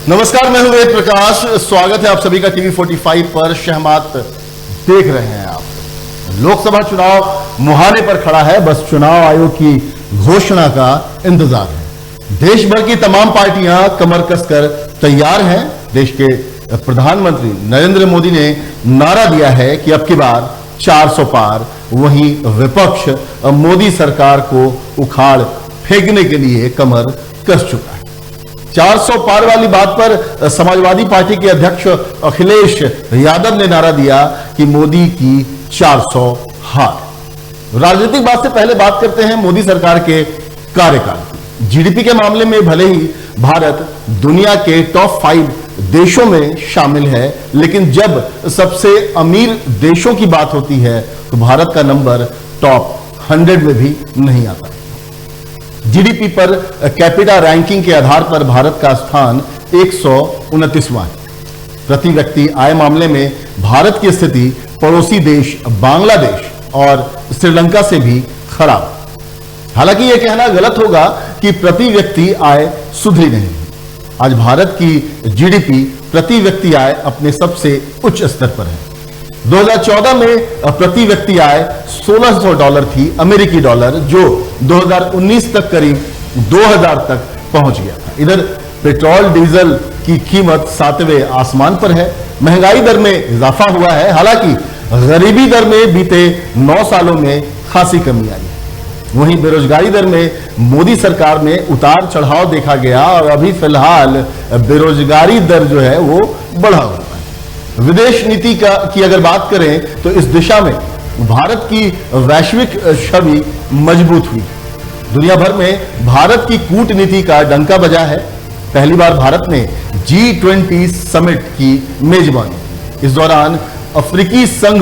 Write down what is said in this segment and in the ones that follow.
नमस्कार, मैं हूं वेद प्रकाश। स्वागत है आप सभी का टीवी 45 पर। शहमात देख रहे हैं आप। लोकसभा चुनाव मुहाने पर खड़ा है, बस चुनाव आयोग की घोषणा का इंतजार है। देश भर की तमाम पार्टियां कमर कसकर तैयार हैं। देश के प्रधानमंत्री नरेंद्र मोदी ने नारा दिया है कि अब की बार 400 पार। वहीं विपक्ष मोदी सरकार को उखाड़ फेंकने के लिए कमर कस चुका है। 400 पार वाली बात पर समाजवादी पार्टी के अध्यक्ष अखिलेश यादव ने नारा दिया कि मोदी की 400 हार। राजनीतिक बात से पहले बात करते हैं मोदी सरकार के कार्यकाल की। जीडीपी के मामले में भले ही भारत दुनिया के टॉप 5 देशों में शामिल है, लेकिन जब सबसे अमीर देशों की बात होती है तो भारत का नंबर टॉप 100 में भी नहीं आता। जीडीपी पर कैपिटा रैंकिंग के आधार पर भारत का स्थान 129वां है। प्रति व्यक्ति आय मामले में भारत की स्थिति पड़ोसी देश बांग्लादेश और श्रीलंका से भी खराब। हालांकि यह कहना गलत होगा कि प्रति व्यक्ति आय सुधरी नहीं। आज भारत की जीडीपी प्रति व्यक्ति आय अपने सबसे उच्च स्तर पर है। 2014 में प्रति व्यक्ति आय $1600 थी, अमेरिकी डॉलर, जो 2019 तक करीब 2000 तक पहुंच गया था। इधर पेट्रोल डीजल की कीमत 7वें आसमान पर है। महंगाई दर में इजाफा हुआ है। हालांकि गरीबी दर में बीते 9 सालों में खासी कमी आई है। वहीं बेरोजगारी दर में मोदी सरकार में उतार चढ़ाव देखा गया और अभी फिलहाल बेरोजगारी दर जो है वो बढ़ा हुआ है। विदेश नीति की अगर बात करें तो इस दिशा में भारत की वैश्विक छवि मजबूत हुई। दुनिया भर में भारत की कूटनीति का डंका बजा है। पहली बार भारत ने G20 समिट की मेजबानी। इस दौरान अफ्रीकी संघ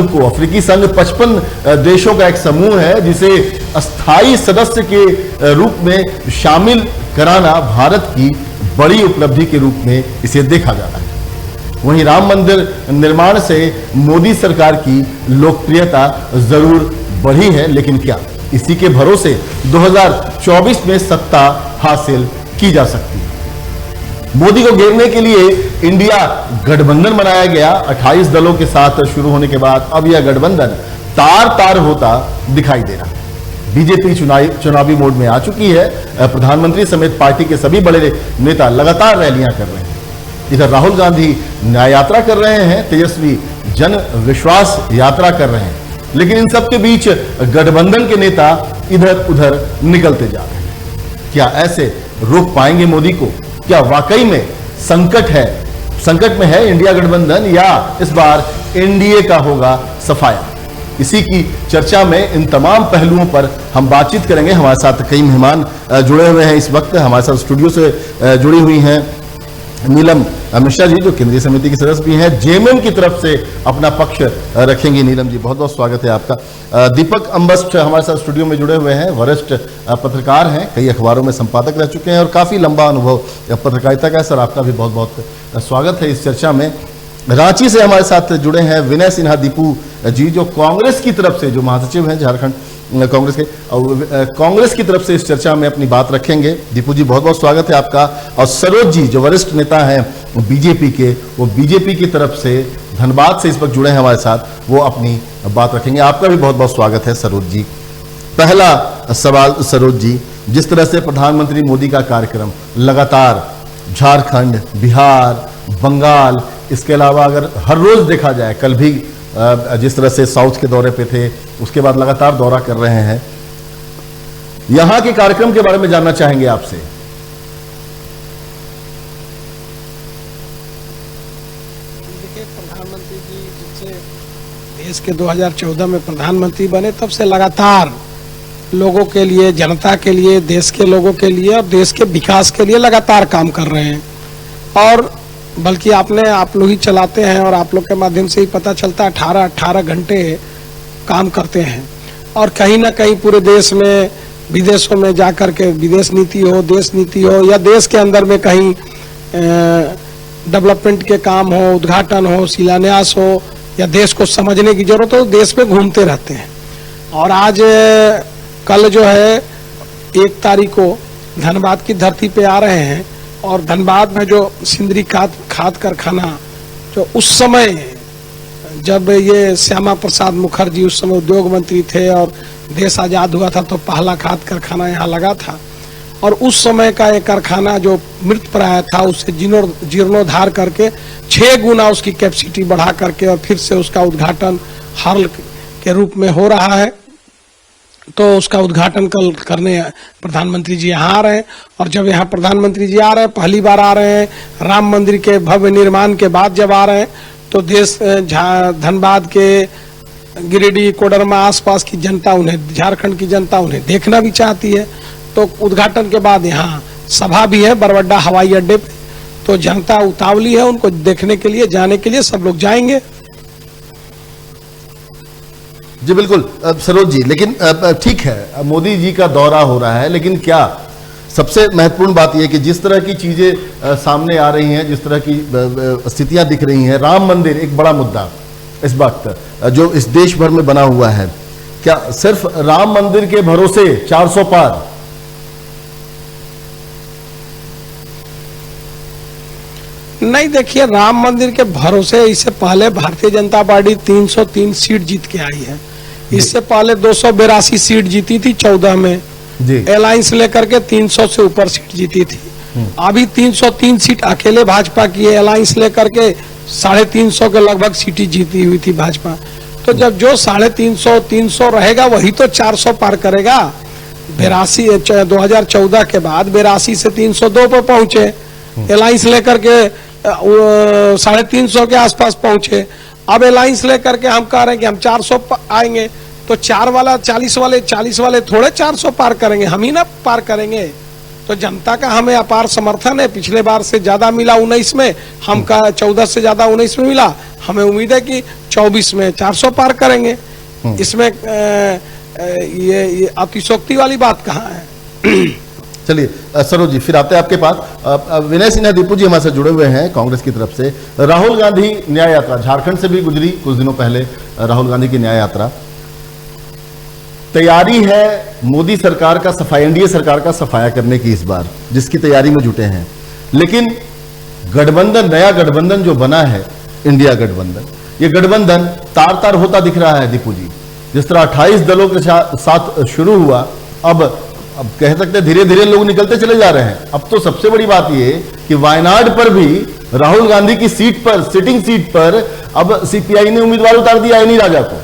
55 देशों का एक समूह है, जिसे अस्थायी सदस्य के रूप में शामिल कराना भारत की बड़ी उपलब्धि के रूप में इसे देखा जा रहा है। वहीं राम मंदिर निर्माण से मोदी सरकार की लोकप्रियता जरूर बढ़ी है, लेकिन क्या इसी के भरोसे 2024 में सत्ता हासिल की जा सकती है? मोदी को घेरने के लिए इंडिया गठबंधन बनाया गया। 28 दलों के साथ शुरू होने के बाद अब यह गठबंधन तार तार होता दिखाई दे रहा है। बीजेपी चुनावी मोड में आ चुकी है। प्रधानमंत्री समेत पार्टी के सभी बड़े नेता लगातार रैलियां कर रहे हैं। इधर राहुल गांधी न्याय यात्रा कर रहे हैं, तेजस्वी जन विश्वास यात्रा कर रहे हैं, लेकिन इन सबके बीच गठबंधन के नेता इधर उधर निकलते जा रहे हैं। क्या ऐसे रोक पाएंगे मोदी को? क्या वाकई में संकट में है इंडिया गठबंधन, या इस बार एनडीए का होगा सफाया? इसी की चर्चा में इन तमाम पहलुओं पर हम बातचीत करेंगे। हमारे साथ कई मेहमान जुड़े हुए हैं। इस वक्त हमारे साथ स्टूडियो से जुड़ी हुई हैं नीलम मिश्रा जी, जो केंद्रीय समिति की सदस्य भी हैं, जेएमएम की तरफ से अपना पक्ष रखेंगी। नीलम जी, बहुत बहुत स्वागत है आपका। दीपक अम्बस्ट हमारे साथ स्टूडियो में जुड़े हुए हैं, वरिष्ठ पत्रकार हैं, कई अखबारों में संपादक रह चुके हैं और काफी लंबा अनुभव पत्रकारिता का है। सर, आपका भी बहुत बहुत स्वागत है इस चर्चा में। रांची से हमारे साथ जुड़े हैं विनय सिन्हा दीपू जी, जो कांग्रेस की तरफ से, जो महासचिव हैं झारखंड कांग्रेस के, कांग्रेस की तरफ से इस चर्चा में अपनी बात रखेंगे। दीपू जी, बहुत बहुत स्वागत है आपका। और सरोज जी, जो वरिष्ठ नेता हैं बीजेपी के, वो बीजेपी की तरफ से धनबाद से इस वक्त जुड़े हैं हमारे साथ, वो अपनी बात रखेंगे। आपका भी बहुत बहुत स्वागत है सरोज जी। पहला सवाल सरोज जी, जिस तरह से प्रधानमंत्री मोदी का कार्यक्रम लगातार झारखंड, बिहार, बंगाल, इसके अलावा अगर हर रोज देखा जाए, कल भी जिस तरह से साउथ के दौरे पे थे, उसके बाद लगातार दौरा कर रहे हैं, यहां के कार्यक्रम के बारे में जानना चाहेंगे आपसे। देखिए, प्रधानमंत्री जी जब से देश के 2014 में प्रधानमंत्री बने, तब से लगातार लोगों के लिए, जनता के लिए, देश के लोगों के लिए और देश के विकास के लिए लगातार काम कर रहे हैं। और बल्कि आप लोग ही चलाते हैं और आप लोग के माध्यम से ही पता चलता है, 18 घंटे काम करते हैं। और कहीं ना कहीं पूरे देश में, विदेशों में जाकर के विदेश नीति हो, देश नीति हो, या देश के अंदर में कहीं डेवलपमेंट के काम हो, उद्घाटन हो, शिलान्यास हो, या देश को समझने की जरूरत हो, देश में घूमते रहते हैं। और आज कल जो है 1 तारीख को धनबाद की धरती पे आ रहे हैं और धनबाद में जो सिंदरी खाद कारखाना, जो उस समय जब ये श्यामा प्रसाद मुखर्जी उस समय उद्योग मंत्री थे और देश आजाद हुआ था तो पहला खाद कारखाना यहाँ लगा था, और उस समय का एक कारखाना जो मृत प्राय था उसे जीर्णोद्धार करके 6 गुना उसकी कैपेसिटी बढ़ा करके और फिर से उसका उद्घाटन हाल के रूप में हो रहा है। तो उसका उद्घाटन कल करने प्रधानमंत्री जी यहाँ आ रहे हैं, और जब यहाँ प्रधानमंत्री जी आ रहे हैं, पहली बार आ रहे हैं, राम मंदिर के भव्य निर्माण के बाद जब आ रहे हैं, तो देश धनबाद के गिरिडीह कोडरमा आसपास की जनता उन्हें, झारखंड की जनता उन्हें देखना भी चाहती है। तो उद्घाटन के बाद यहाँ सभा भी है बरबड्डा हवाई अड्डे पे, तो जनता उतावली है उनको देखने के लिए, जाने के लिए सब लोग जाएंगे। जी बिल्कुल सरोज जी, लेकिन ठीक है मोदी जी का दौरा हो रहा है, लेकिन क्या सबसे महत्वपूर्ण बात यह कि जिस तरह की चीजें सामने आ रही हैं, जिस तरह की स्थितियां दिख रही हैं, राम मंदिर एक बड़ा मुद्दा इस वक्त जो इस देश भर में बना हुआ है, क्या सिर्फ राम मंदिर के भरोसे 400 पार? नहीं, देखिए राम मंदिर के भरोसे इससे पहले भारतीय जनता पार्टी 303 सीट जीत के आई है। इससे पहले 282 सीट जीती थी 14 में, अलायंस लेकर के 300 से ऊपर सीट जीती थी। अभी 303 सीट अकेले भाजपा की है, अलायंस लेकर के 350 के लगभग सीटें जीती हुई थी भाजपा। तो जब जो 350 रहेगा वही तो 400 पार करेगा। 2014 के बाद 82 से 302 पर पहुंचे, अलायंस लेकर के 350 के आसपास पहुंचे। अब अलायंस लेकर के हम कह रहे हैं कि हम 400 आएंगे, तो 40 वाले थोड़े 400 पार करेंगे, हम ही ना पार करेंगे। तो जनता का हमें अपार समर्थन है, पिछले बार से ज्यादा मिला 19 में, हम का 14 से ज्यादा 19 में मिला, हमें उम्मीद है कि 24 में 400 पार करेंगे। इसमें ये अतिशोक्ति वाली बात कहाँ है। चलिए सरोज जी, फिर आते हैं आपके पास। विनय सिन्हा दीपू जी हमारे साथ जुड़े हुए हैं कांग्रेस की तरफ से। राहुल गांधी न्याय यात्रा झारखंड से भी गुजरी कुछ दिनों पहले, राहुल गांधी की न्याय यात्रा। तैयारी है मोदी सरकार का सफाया, एनडीए सरकार का सफाया करने की इस बार, जिसकी तैयारी में जुटे हैं। लेकिन गठबंधन, नया गठबंधन जो बना है इंडिया गठबंधन, ये गठबंधन तार तार होता दिख रहा है दीपू जी। जिस तरह 28 दलों के साथ शुरू हुआ, अब कह सकते हैं धीरे धीरे लोग निकलते चले जा रहे हैं। अब तो सबसे बड़ी बात यह कि वायनाड पर भी राहुल गांधी की सीट पर, सिटिंग सीट पर अब सीपीआई ने उम्मीदवार उतार दिया एनी राजा को।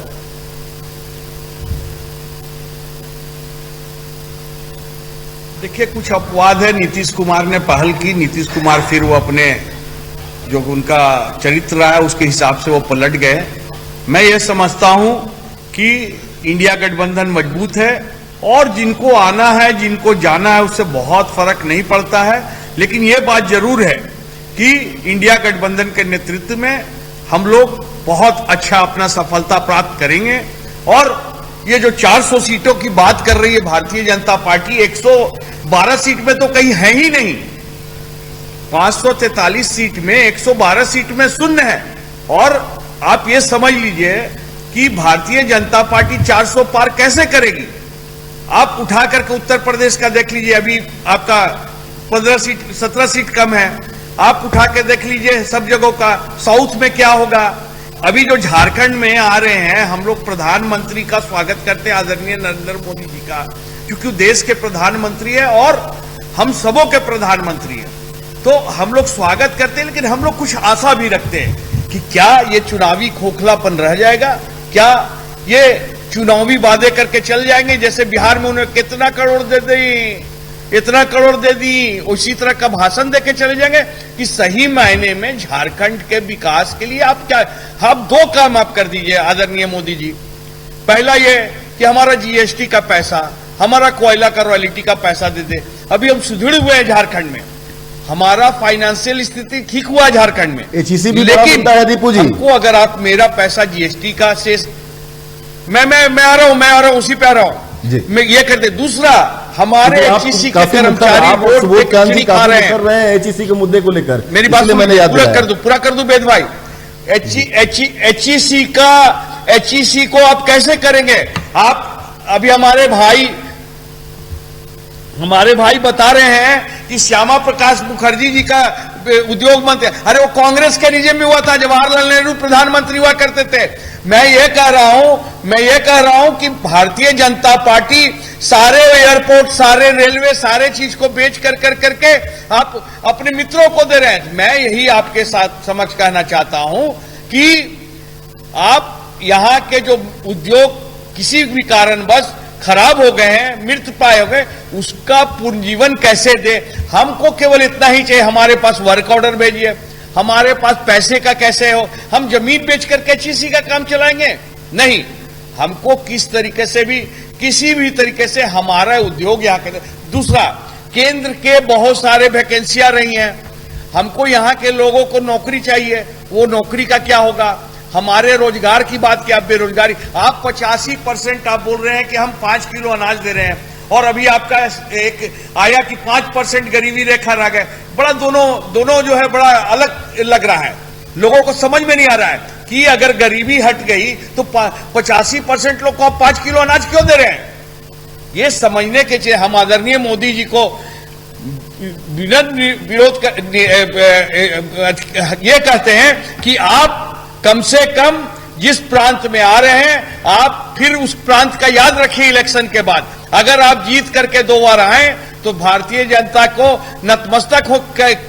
देखिए, कुछ अपवाद है। नीतीश कुमार ने पहल की, नीतीश कुमार फिर वो अपने जो उनका चरित्र रहा है उसके हिसाब से वो पलट गए। मैं ये समझता हूं कि इंडिया गठबंधन मजबूत है और जिनको आना है, जिनको जाना है, उससे बहुत फर्क नहीं पड़ता है। लेकिन यह बात जरूर है कि इंडिया गठबंधन के नेतृत्व में हम लोग बहुत अच्छा अपना सफलता प्राप्त करेंगे। और ये जो 400 सीटों की बात कर रही है भारतीय जनता पार्टी, 112 सीट में तो कहीं है ही नहीं। 543 सीट में 112 सीट में शून्य है। और आप ये समझ लीजिए कि भारतीय जनता पार्टी 400 पार कैसे करेगी। आप उठा करके उत्तर प्रदेश का देख लीजिए, अभी आपका 17 सीट कम है। आप उठा के देख लीजिए सब जगहों का, साउथ में क्या होगा। अभी जो झारखंड में आ रहे हैं, हम लोग प्रधानमंत्री का स्वागत करते हैं, आदरणीय नरेंद्र मोदी जी का, क्योंकि देश के प्रधानमंत्री है और हम सबों के प्रधानमंत्री है। तो हम लोग स्वागत करते हैं, लेकिन हम लोग कुछ आशा भी रखते हैं कि क्या ये चुनावी खोखलापन रह जाएगा, क्या ये चुनावी वादे करके चल जाएंगे। जैसे बिहार में उन्हें कितना करोड़ दे दी, इतना करोड़ दे दी, उसी तरह का भाषण देके चले जाएंगे कि सही मायने में झारखंड के विकास के लिए आप क्या, आप 2 काम आप कर दीजिए आदरणीय मोदी जी। पहला ये कि हमारा जीएसटी का पैसा, हमारा कोयला का रॉयल्टी का पैसा दे दे। अभी हम सुदृढ़ हुए हैं झारखंड में, हमारा फाइनेंशियल स्थिति ठीक हुआ झारखंड में, लेकिन हमको अगर आप मेरा पैसा जीएसटी का शेष, मैं आ रहा हूं, उसी पे आ रहा हूं, मैं ये कर दे। दूसरा, हमारे एचईसी के कर्मचारी वोट पे खिचड़ी खा रहे हैं एचईसी के मुद्दे को लेकर। मेरी बात मैंने पूरा कर दूं वेद भाई। एचईसी को आप कैसे करेंगे। आप अभी हमारे भाई बता रहे हैं कि श्यामा प्रकाश मुखर्जी जी का उद्योग मंत्री, अरे वो कांग्रेस के रिजिम में हुआ था, जवाहरलाल नेहरू प्रधानमंत्री हुआ करते थे। मैं ये कह रहा हूं कि भारतीय जनता पार्टी सारे एयरपोर्ट, सारे रेलवे, सारे चीज को बेच करके आप अपने मित्रों को दे रहे हैं। मैं यही आपके साथ समक्ष कहना चाहता हूं कि आप यहां के जो उद्योग किसी भी कारणवश खराब हो गए हैं, मृत पाए हो गए, उसका पुनर्जीवन कैसे दे। हमको केवल इतना ही चाहिए, हमारे पास वर्क ऑर्डर भेजिए, हमारे पास पैसे का कैसे हो, हम जमीन बेच करके एचईसी का काम चलाएंगे? नहीं, हमको किस तरीके से भी, किसी भी तरीके से हमारा उद्योग यहाँ के। दूसरा, केंद्र के बहुत सारे वैकेंसियां रही हैं, हमको यहाँ के लोगों को नौकरी चाहिए, वो नौकरी का क्या होगा? हमारे रोजगार की बात की, आप बेरोजगारी, आप 85% आप बोल रहे हैं कि हम 5 किलो अनाज दे रहे हैं, और अभी आपका एक आया कि 5% गरीबी रेखा रह गए। बड़ा दोनों जो है बड़ा अलग लग रहा है, लोगों को समझ में नहीं आ रहा है कि अगर गरीबी हट गई तो 85% लोग को आप 5 किलो अनाज क्यों दे रहे हैं? ये समझने के चाहिए। हम आदरणीय मोदी जी को विरोध ये कहते हैं कि आप कम से कम जिस प्रांत में आ रहे हैं, आप फिर उस प्रांत का याद रखिए इलेक्शन के बाद। अगर आप जीत करके 2 बार आए तो भारतीय जनता को नतमस्तक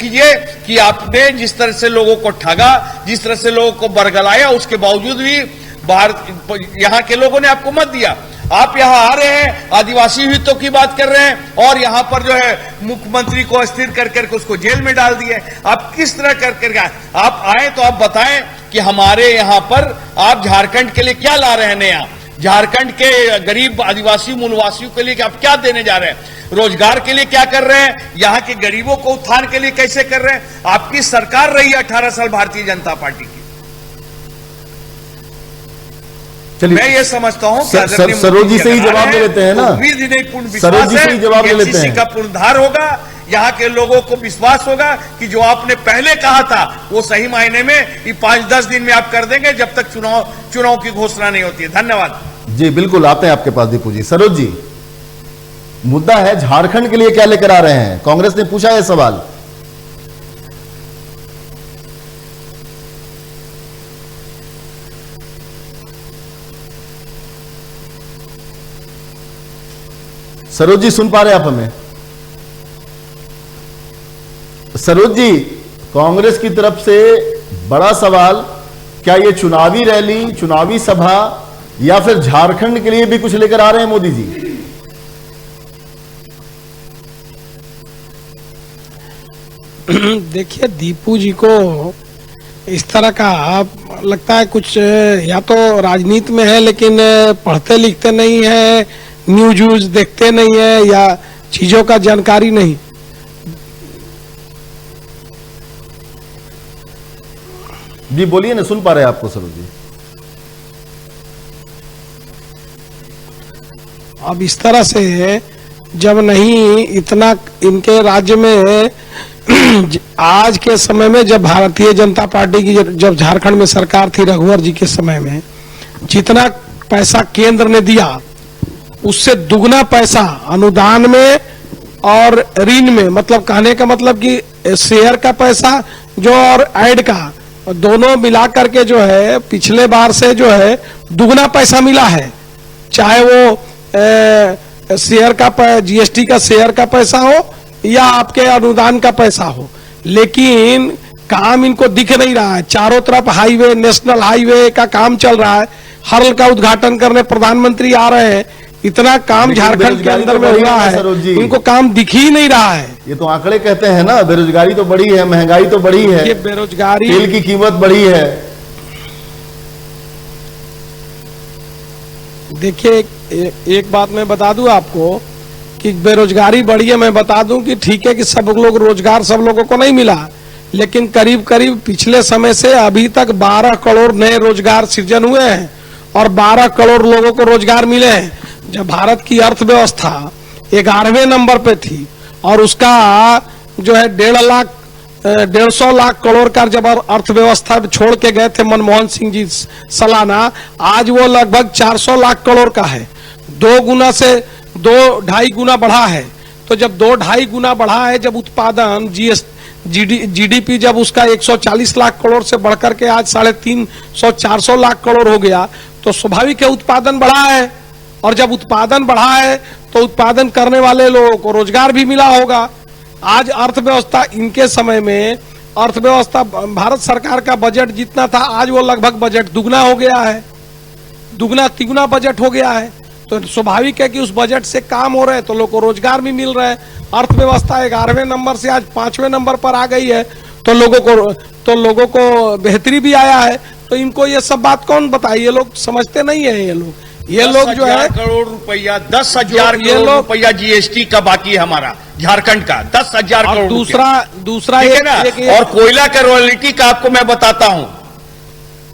कीजिए कि आपने जिस तरह से लोगों को ठगा, जिस तरह से लोगों को बरगलाया, उसके बावजूद भी यहां के लोगों ने आपको मत दिया। आप यहां आ रहे हैं, आदिवासी हितों की बात कर रहे हैं, और यहां पर जो है मुख्यमंत्री को अस्थिर करके उसको जेल में डाल दिए। आप किस तरह करके आप आए तो आप बताएं कि हमारे यहां पर आप झारखंड के लिए क्या ला रहे हैं नया, झारखंड के गरीब आदिवासी मूलवासियों के लिए आप क्या देने जा रहे हैं, रोजगार के लिए क्या कर रहे हैं, यहां के गरीबों को उत्थान के लिए कैसे कर रहे हैं। आपकी सरकार रही है 18 साल भारतीय जनता पार्टी की। मैं ये समझता हूं कि सरोज जी से ही जवाब ले लेते हैं ना, उम्मीद ही नहीं, पूर्ण सरोज विश्वास जी से ही जवाब ले लेते हैं का पुनरुद्धार होगा। यहाँ के लोगों को विश्वास होगा कि जो आपने पहले कहा था वो सही मायने में ये 5-10 दिन में आप कर देंगे, जब तक चुनाव की घोषणा नहीं होती है। धन्यवाद जी। बिल्कुल आते हैं आपके पास दीपू जी। सरोज जी, मुद्दा है झारखंड के लिए क्या लेकर आ रहे हैं? कांग्रेस ने पूछा है सवाल। सरोज जी सुन पा रहे हैं आप हमें? सरोज जी, कांग्रेस की तरफ से बड़ा सवाल, क्या ये चुनावी रैली, चुनावी सभा, या फिर झारखंड के लिए भी कुछ लेकर आ रहे हैं मोदी जी? देखिए, दीपू जी को इस तरह का लगता है कुछ, या तो राजनीति में है लेकिन पढ़ते लिखते नहीं है, न्यूज देखते नहीं है, या चीजों का जानकारी नहीं। जी बोलिए ना, सुन पा रहे हैं आपको सरोज जी। अब इस तरह से जब नहीं इतना इनके राज्य में आज के समय में, जब भारतीय जनता पार्टी की जब झारखंड में सरकार थी रघुवर जी के समय में, जितना पैसा केंद्र ने दिया उससे दुगना पैसा अनुदान में और ऋण में, मतलब कहने का मतलब कि शेयर का पैसा जो और ऐड का दोनों मिला करके जो है पिछले बार से जो है दुगना पैसा मिला है। चाहे वो शेयर का जीएसटी का शेयर का पैसा हो या आपके अनुदान का पैसा हो, लेकिन काम इनको दिख नहीं रहा है। चारों तरफ हाईवे, नेशनल हाईवे का काम चल रहा है, हर्ल का उद्घाटन करने प्रधानमंत्री आ रहे हैं, इतना काम झारखंड के अंदर में हुआ है, इनको काम दिख ही नहीं रहा है। ये तो आंकड़े कहते हैं ना, बेरोजगारी तो बढ़ी है, महंगाई तो बढ़ी है, ये बेरोजगारी, तेल की कीमत बढ़ी है। देखिए, एक बात मैं बता दूं आपको कि बेरोजगारी बढ़ी है। मैं बता दूं कि ठीक है कि सब लोग रोजगार सब लोगों को नहीं मिला, लेकिन करीब करीब पिछले समय से अभी तक 12 करोड़ नए रोजगार सृजन हुए हैं और 12 करोड़ लोगों को रोजगार मिले हैं। जब भारत की अर्थव्यवस्था 11वें नंबर पे थी और उसका जो है 150 लाख करोड़ का जब अर्थव्यवस्था छोड़ के गए थे मनमोहन सिंह जी सालाना, आज वो लगभग 400 लाख करोड़ का है। 2 गुना से 2-2.5 गुना बढ़ा है। तो जब 2-2.5 गुना बढ़ा है, जब उत्पादन जीडीपी जब उसका 140 लाख करोड़ से बढ़कर के आज 350-400 लाख करोड़ हो गया, तो स्वाभाविक है उत्पादन बढ़ा है। और जब उत्पादन बढ़ा है तो उत्पादन करने वाले लोगों को रोजगार भी मिला होगा। आज अर्थव्यवस्था, इनके समय में अर्थव्यवस्था, भारत सरकार का बजट जितना था आज वो लगभग बजट दुगना हो गया है, दुगना तिगुना बजट हो गया है। तो स्वाभाविक है कि उस बजट से काम हो रहे हैं, तो लोगों को रोजगार भी मिल रहा है। अर्थव्यवस्था 11वें नंबर से आज 5वें नंबर पर आ गई है, तो लोगों को बेहतरी भी आया है। तो इनको ये सब बात कौन बताए? ये लोग समझते नहीं है। ये लोग जो है करोड़ रुपया, 10,000 करोड़ रुपया जीएसटी का बाकी है हमारा झारखंड का, 10,000 करोड़। दूसरा ठीक है ना। और कोयला का रॉयल्टी का आपको मैं बताता हूं।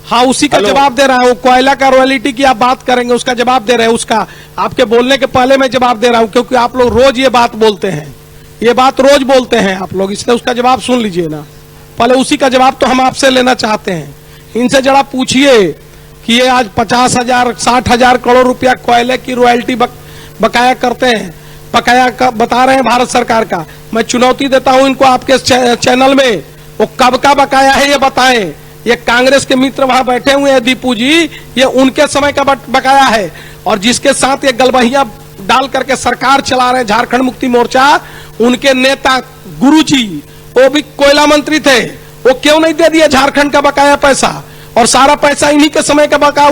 हाँ, उसी का जवाब दे रहा हूँ। कोयला का रॉयल्टी की आप बात करेंगे, उसका जवाब दे रहे हैं। उसका आपके बोलने के पहले मैं जवाब दे रहा हूँ, क्योंकि आप लोग रोज ये बात बोलते हैं, ये बात रोज बोलते हैं आप लोग, इसलिए उसका जवाब सुन लीजिए ना। पहले उसी का जवाब तो हम आपसे लेना चाहते हैं। इनसे जरा पूछिए कि ये आज 50,000 60,000 करोड़ रुपया कोयले की रॉयल्टी बकाया करते हैं, बता रहे हैं भारत सरकार का। मैं चुनौती देता हूं इनको आपके चैनल में, वो कब का बकाया है ये बताएं। ये कांग्रेस के मित्र वहां बैठे हुए हैं दीपू जी, ये उनके समय का बकाया है। और जिसके साथ ये गलबहिया डाल करके सरकार चला रहे झारखंड मुक्ति मोर्चा, उनके नेता गुरु जी, वो भी कोयला मंत्री थे, वो क्यों नहीं दे दिया झारखंड का बकाया पैसा? और सारा पैसा इन्हीं के समय का बकाया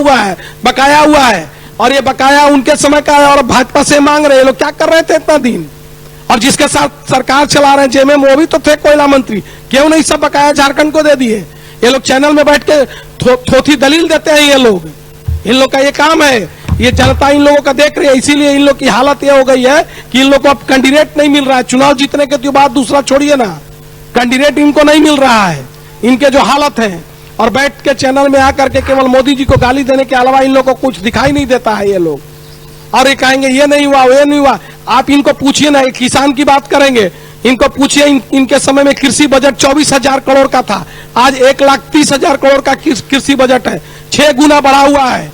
हुआ है। और ये बकाया उनके समय का है, और भाजपा से मांग रहे हैं। लोग क्या कर रहे थे इतना दिन? और जिसके साथ सरकार चला रहे हैं जेएमएम, वो भी तो थे कोयला मंत्री, क्यों नहीं सब बकाया झारखंड को दे दिए? ये लोग चैनल में बैठ के थोथी दलील देते हैं। ये लोग, इन लोग का ये काम है। ये जनता इन लोगों का देख रही है, इसीलिए इन लोग की हालत ये हो गई है कि इन लोग को अब कैंडिडेट नहीं मिल रहा है। चुनाव जीतने के तो बात दूसरा छोड़िए ना, कैंडिडेट इनको नहीं मिल रहा है। इनके जो हालत है, और बैठ के चैनल में आकर के केवल मोदी जी को गाली देने के अलावा इन लोगों को कुछ दिखाई नहीं देता है ये लोग। और ये कहेंगे ये नहीं हुआ, ये नहीं हुआ। आप इनको पूछिए ना, किसान की बात करेंगे, इनको पूछिए इनके समय में कृषि बजट 24,000 करोड़ का था, आज 1,30,000 करोड़ का कृषि बजट है, 6 गुना बढ़ा हुआ है।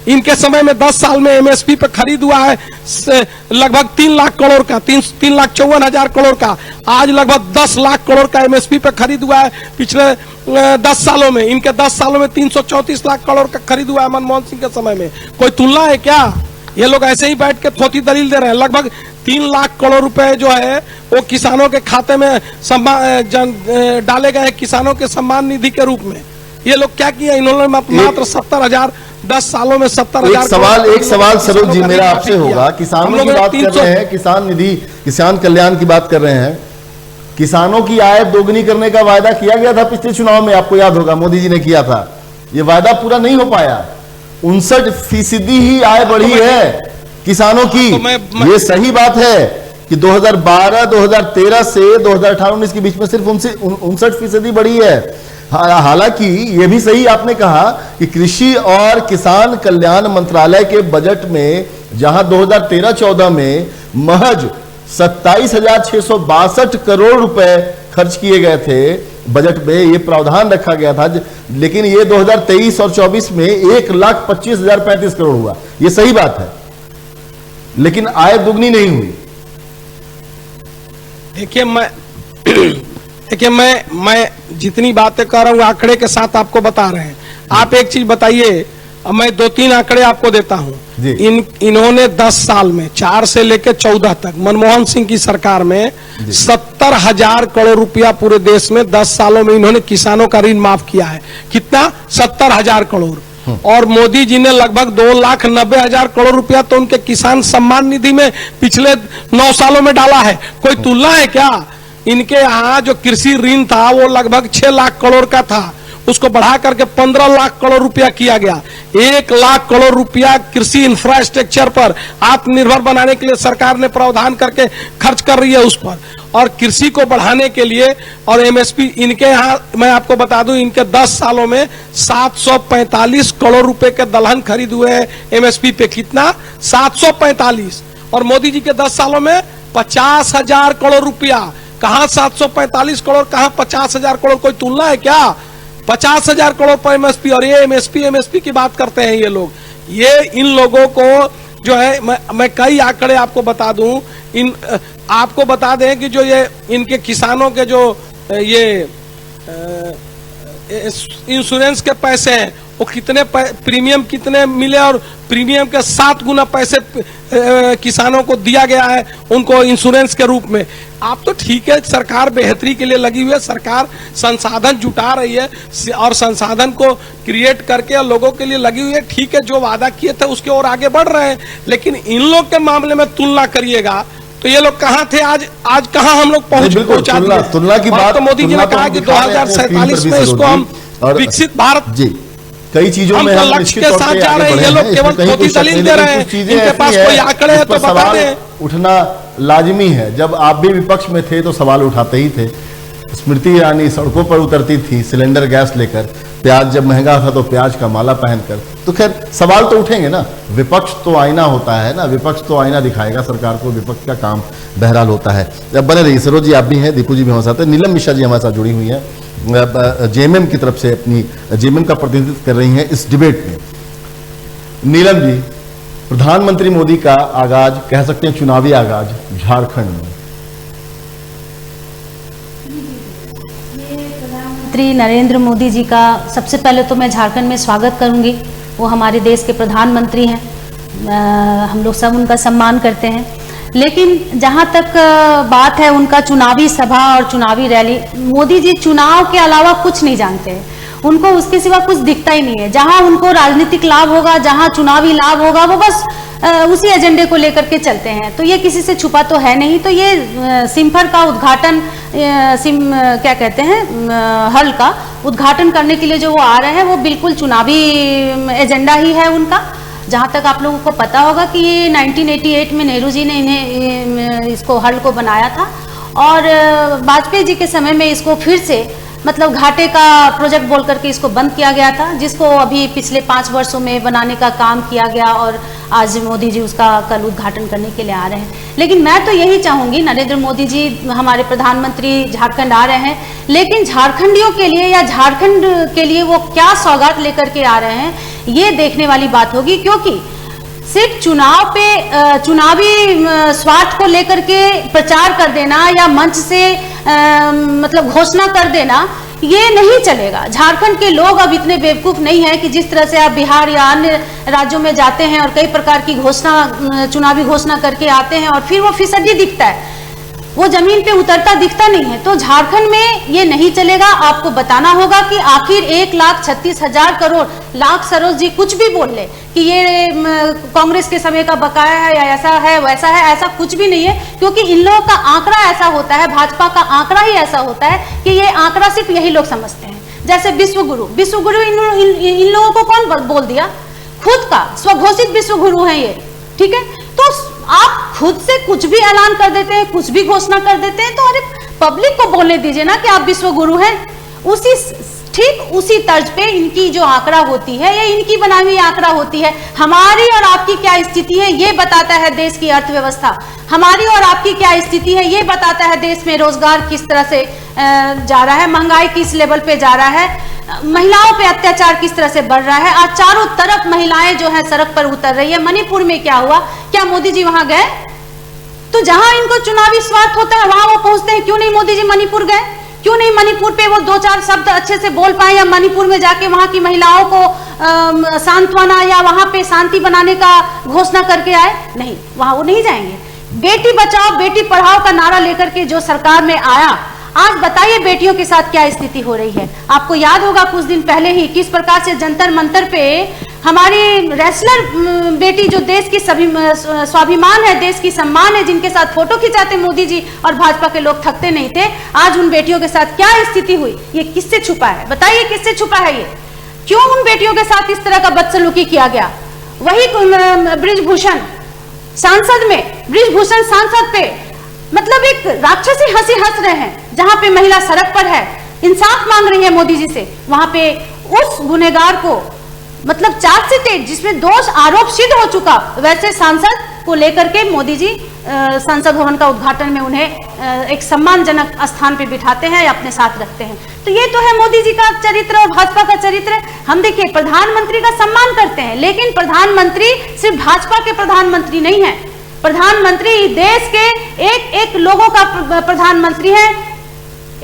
इनके समय में 10 साल में एमएसपी पे खरीद हुआ है लगभग 3 लाख करोड़ का, 3,54,000 करोड़ का। आज लगभग 10 लाख करोड़ का एमएसपी पे खरीद हुआ है पिछले 10 सालों में। इनके 10 सालों में 334 लाख करोड़ का खरीद हुआ है मनमोहन सिंह के समय में। कोई तुलना है क्या? ये लोग ऐसे ही बैठ के थोथी दलील दे रहे हैं। लगभग 3 लाख करोड़ रुपए जो है वो किसानों के खाते में डाले गए किसानों के सम्मान निधि के रूप में। ये लोग क्या किया? इन्होंने मात्र 70,000 10 सालों में 70,000। एक सवाल सरोज जी मेरा आपसे होगा, किसानों की बात कर रहे हैं, किसान निधि, किसान कल्याण की बात कर रहे हैं। किसानों की आय दोगुनी करने का वायदा किया गया था पिछले चुनाव में, आपको याद होगा मोदी जी ने किया था। ये वायदा पूरा नहीं हो पाया। 59% ही आय बढ़ी है किसानों की। ये सही बात है कि 2012 2013 से 2018-19 के बीच में सिर्फ 59% बढ़ी है। हालांकि यह भी सही आपने कहा कि कृषि और किसान कल्याण मंत्रालय के बजट में जहां 2013-14 में महज 27,662 करोड़ रुपए खर्च किए गए थे, बजट में ये प्रावधान रखा गया था, लेकिन ये 2023 और 24 में 1,25,035 करोड़ हुआ। ये सही बात है, लेकिन आय दुगनी नहीं हुई। देखिए मैं जितनी बातें कर रहा हूं आंकड़े के साथ आपको बता रहे हैं। आप एक चीज बताइए, मैं 2-3 आंकड़े आपको देता हूं। इन्होंने 10 साल में 4 से लेकर 14 तक मनमोहन सिंह की सरकार में 70,000 करोड़ रुपया पूरे देश में 10 सालों में इन्होंने किसानों का ऋण माफ किया है। कितना? 70,000 करोड़। और मोदी जी ने लगभग 2,90,000 करोड़ रुपया तो उनके किसान सम्मान निधि में पिछले 9 सालों में डाला है। कोई तुलना है क्या? इनके यहाँ जो कृषि ऋण था वो लगभग 6 लाख करोड़ का था, उसको बढ़ा करके 15 लाख करोड़ रुपया किया गया। 1 लाख करोड़ रुपया कृषि इंफ्रास्ट्रक्चर पर आत्मनिर्भर बनाने के लिए सरकार ने प्रावधान करके खर्च कर रही है उस पर। और कृषि को बढ़ाने के लिए और एमएसपी, इनके यहाँ मैं आपको बता दूं, इनके 10 सालों में 745 करोड़ रुपए के दलहन खरीद हुए हैं एमएसपी पे। कितना? 745। और मोदी जी के 10 सालों में 50,000 करोड़ रुपया। कहां 745 करोड़, कहां 50,000 करोड़? कोई तुलना है क्या? 50,000 करोड़ पर एमएसपी। और ये एमएसपी की बात करते हैं ये लोग। ये इन लोगों को जो है, मैं कई आंकड़े आपको बता दूं, आपको बता दें कि जो ये इनके किसानों के जो ये इंश्योरेंस के पैसे हैं वो कितने प्रीमियम कितने मिले और प्रीमियम के 7 गुना पैसे किसानों को दिया गया है उनको इंश्योरेंस के रूप में। आप तो ठीक है, सरकार बेहतरी के लिए लगी हुई है, सरकार संसाधन जुटा रही है और संसाधन को क्रिएट करके लोगों के लिए लगी हुई है। ठीक है, जो वादा किए थे उसके और आगे बढ़ रहे हैं, लेकिन इन लोग के मामले में तुलना करिएगा तो ये लोग कहाँ थे, आज कहाँ हम लोग पहुंचा दिए। तुलना की बात तो मोदी जी ने कहा कि 2047 में इसको हम विकसित भारत जी कई चीजों में हम लक्ष्य के साथ जा रहे हैं। ये लोग केवल खोटी दलील दे रहे हैं, इनके पास कोई आंकड़े हैं तो बता दें। उठना लाजमी है, जब आप भी विपक्ष में थे तो सवाल उठाते ही थे। स्मृति ईरानी सड़कों पर उतरती थी सिलेंडर गैस लेकर, प्याज जब महंगा था तो प्याज का माला पहनकर। तो खैर सवाल तो उठेंगे ना, विपक्ष तो आईना होता है ना, विपक्ष तो आईना दिखाएगा सरकार को, विपक्ष का काम बहरहाल होता है। अब बने रहिए, सरोज जी आप भी हैं, दीपू जी भी हमारे साथ हैं, नीलम मिश्रा जी हमारे साथ जुड़ी हुई हैं, जेएमएम की तरफ से अपनी जेएमएम का प्रतिनिधित्व कर रही हैं इस डिबेट में। नीलम जी, प्रधानमंत्री मोदी का आगाज, कह सकते हैं चुनावी आगाज झारखंड में। प्रधानमंत्री नरेंद्र मोदी जी का सबसे पहले तो मैं झारखंड में स्वागत करूंगी। वो हमारे देश के प्रधानमंत्री हैं, हम लोग सब उनका सम्मान करते हैं। लेकिन जहां तक बात है उनका चुनावी सभा और चुनावी रैली, मोदी जी चुनाव के अलावा कुछ नहीं जानते हैं, उनको उसके सिवा कुछ दिखता ही नहीं है। जहां उनको राजनीतिक लाभ होगा, जहां चुनावी लाभ होगा, वो बस उसी एजेंडे को लेकर के चलते हैं। तो ये किसी से छुपा तो है नहीं। तो ये सिम्फर का उद्घाटन, क्या कहते हैं, हल का उद्घाटन करने के लिए जो वो आ रहे हैं वो बिल्कुल चुनावी एजेंडा ही है उनका। जहां तक आप लोगों को पता होगा कि ये 1988 में नेहरू जी ने इन्हें इसको हल को बनाया था और वाजपेयी जी के समय में इसको फिर से मतलब घाटे का प्रोजेक्ट बोल करके इसको बंद किया गया था, जिसको अभी पिछले 5 वर्षों में बनाने का काम किया गया और आज मोदी जी उसका कल उद्घाटन करने के लिए आ रहे हैं। लेकिन मैं तो यही चाहूंगी, नरेंद्र मोदी जी हमारे प्रधानमंत्री झारखंड आ रहे हैं, लेकिन झारखंडियों के लिए या झारखंड के लिए वो क्या सौगात लेकर के आ रहे हैं ये देखने वाली बात होगी। क्योंकि सिर्फ चुनाव पे चुनावी स्वार्थ को लेकर के प्रचार कर देना या मंच से मतलब घोषणा कर देना ये नहीं चलेगा। झारखंड के लोग अब इतने बेवकूफ नहीं है कि जिस तरह से आप बिहार या अन्य राज्यों में जाते हैं और कई प्रकार की घोषणा, चुनावी घोषणा करके आते हैं और फिर वो फीसदी दिखता है, वो जमीन पे उतरता दिखता नहीं है। तो झारखंड में ये नहीं चलेगा। आपको बताना होगा कि आखिर 1,36,000 करोड़, लाख सरोज जी कुछ भी बोल ले कि ये कांग्रेस के समय का बकाया है या ऐसा है वैसा है, ऐसा कुछ भी नहीं है। क्योंकि इन लोगों का आंकड़ा ऐसा होता है, भाजपा का आंकड़ा ही ऐसा होता है कि ये आंकड़ा सिर्फ यही लोग समझते हैं। जैसे विश्व गुरु इन लोगों को कौन बोल दिया? खुद का स्वघोषित विश्व गुरु है ये, ठीक है। तो आप खुद से कुछ भी ऐलान कर देते हैं, कुछ भी घोषणा कर देते हैं, तो अरे पब्लिक को बोलने दीजिए ना कि आप विश्व गुरु हैं। ठीक उसी तर्ज पे इनकी जो आंकड़ा होती है ये इनकी बनाई हुई आंकड़ा होती है। हमारी और आपकी क्या स्थिति है ये बताता है देश की अर्थव्यवस्था, हमारी और आपकी क्या स्थिति है ये बताता है देश में रोजगार किस तरह से जा रहा है, महंगाई किस लेवल पे जा रहा है, महिलाओं पे अत्याचार किस तरह से बढ़ रहा है। आज चारों तरफ महिलाएं जो है सड़क पर उतर रही है। मणिपुर में क्या हुआ? क्या मोदी जी वहां गए? तो जहां इनको चुनावी स्वार्थ होता है वहां वो पहुंचते हैं। क्यों नहीं मोदी जी मणिपुर गए? क्यों नहीं मणिपुर पे वो 2-4 शब्द अच्छे से बोल पाए या मणिपुर में जाके वहां की महिलाओं को सांत्वना या वहां पे शांति बनाने का घोषणा करके आए? नहीं, वहां वो नहीं जाएंगे। बेटी बचाओ बेटी पढ़ाओ का नारा लेकर के जो सरकार में आया, आज बताइए बेटियों के साथ क्या स्थिति हो रही है। आपको याद होगा कुछ दिन पहले ही किस प्रकार से जंतर मंतर पे हमारी रेसलर बेटी जो देश की स्वाभिमान है, देश की सम्मान है, जिनके साथ फोटो खिंचाते मोदी जी और भाजपा के लोग थकते नहीं थे, आज उन बेटियों के साथ क्या स्थिति हुई? ये किससे छुपा है? बताइए किससे छुपा है ये? क्यों उन बेटियों के साथ इस तरह का बदसलूकी किया गया? वही बृजभूषण सांसद में, बृजभूषण सांसद पे मतलब एक राक्षसी हंसी हंस रहे हैं। जहां पे महिला सड़क पर है, इंसाफ मांग रही है मोदी जी से, वहां पे उस गुनहगार को मतलब चार्जशीट जिसमें दोष आरोप सिद्ध हो चुका, वैसे सांसद को लेकर के मोदी जी संसद भवन का उद्घाटन में उन्हें एक सम्मानजनक स्थान पे बिठाते हैं या अपने साथ रखते हैं। तो ये तो है मोदी जी का चरित्र और भाजपा का चरित्र। हम देखिए प्रधानमंत्री का सम्मान करते हैं, लेकिन प्रधानमंत्री सिर्फ भाजपा के प्रधानमंत्री नहीं है, प्रधानमंत्री देश के एक एक लोगों का प्रधानमंत्री है,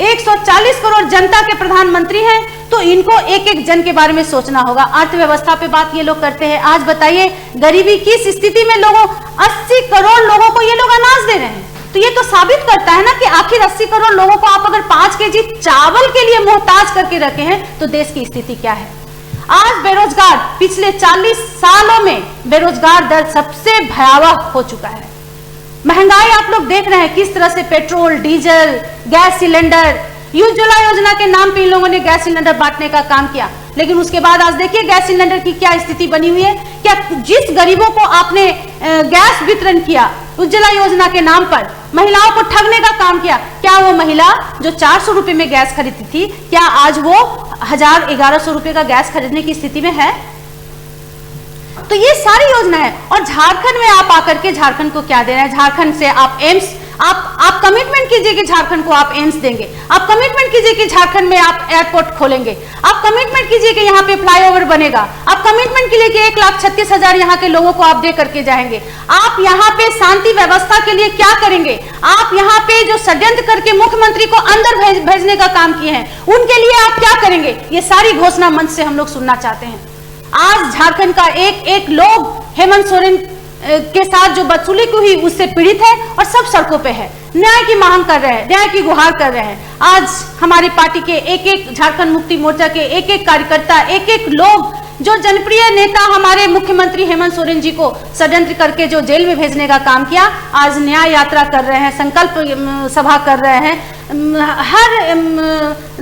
140 करोड़ जनता के प्रधानमंत्री हैं, तो इनको एक एक जन के बारे में सोचना होगा। अर्थव्यवस्था पे बात ये लोग करते हैं। आज बताइए गरीबी किस स्थिति में लोगों 80 करोड़ लोगों को ये लोग अनाज दे रहे हैं, तो ये तो साबित करता है ना कि आखिर 80 करोड़ लोगों को आप अगर 5 केजी चावल के लिए मोहताज करके रखे हैं तो देश की स्थिति क्या है। आज बेरोजगार, पिछले 40 सालों में बेरोजगार दर सबसे भयावह हो चुका है। महंगाई आप लोग देख रहे हैं किस तरह से, petrol, diesel, gas cylinder, Ujjwala योजना के नाम पे इन लोगों ने गैस सिलेंडर बांटने का काम किया, लेकिन उसके बाद आज देखिए गैस सिलेंडर की क्या स्थिति बनी हुई है। क्या जिस गरीबों को आपने गैस वितरण किया उज्ज्वला योजना के नाम पर, महिलाओं को ठगने का काम किया, क्या वो महिला जो 400 रुपए में गैस खरीदती थी, क्या आज वो 1100 रुपए का गैस खरीदने की स्थिति में है? तो ये सारी योजना है। और झारखंड में आप आकर के झारखंड को क्या दे रहे हैं? झारखंड से आप एम्स, आप कमिटमेंट कीजिए कि झारखंड को आप एम्स देंगे, आप कमिटमेंट कीजिए कि झारखंड में आप एयरपोर्ट खोलेंगे, आप कमिटमेंट कीजिए कि यहाँ पे फ्लाईओवर बनेगा, आप कमिटमेंट कीजिए कि 1,36,000 यहाँ के लोगों को आप दे करके जाएंगे। आप यहाँ पे शांति व्यवस्था के लिए क्या करेंगे? आप यहाँ पे जो षड्यंत्र करके मुख्यमंत्री को अंदर भेजने का काम किए हैं, उनके लिए आप क्या करेंगे? ये सारी घोषणा मंच से हम लोग सुनना चाहते हैं। आज झारखंड का एक एक लोग हेमंत सोरेन के साथ जो बदसलूकी हुई उससे पीड़ित है और सब सड़कों पे है, न्याय की मांग कर रहे हैं, न्याय की गुहार कर रहे हैं। आज हमारी पार्टी के एक एक, झारखंड मुक्ति मोर्चा के एक एक कार्यकर्ता, एक एक लोग, जो जनप्रिय नेता हमारे मुख्यमंत्री हेमंत सोरेन जी को षड्यंत्र करके जो जेल में भेजने का काम किया, आज न्याय यात्रा कर रहे हैं, संकल्प सभा कर रहे हैं। हर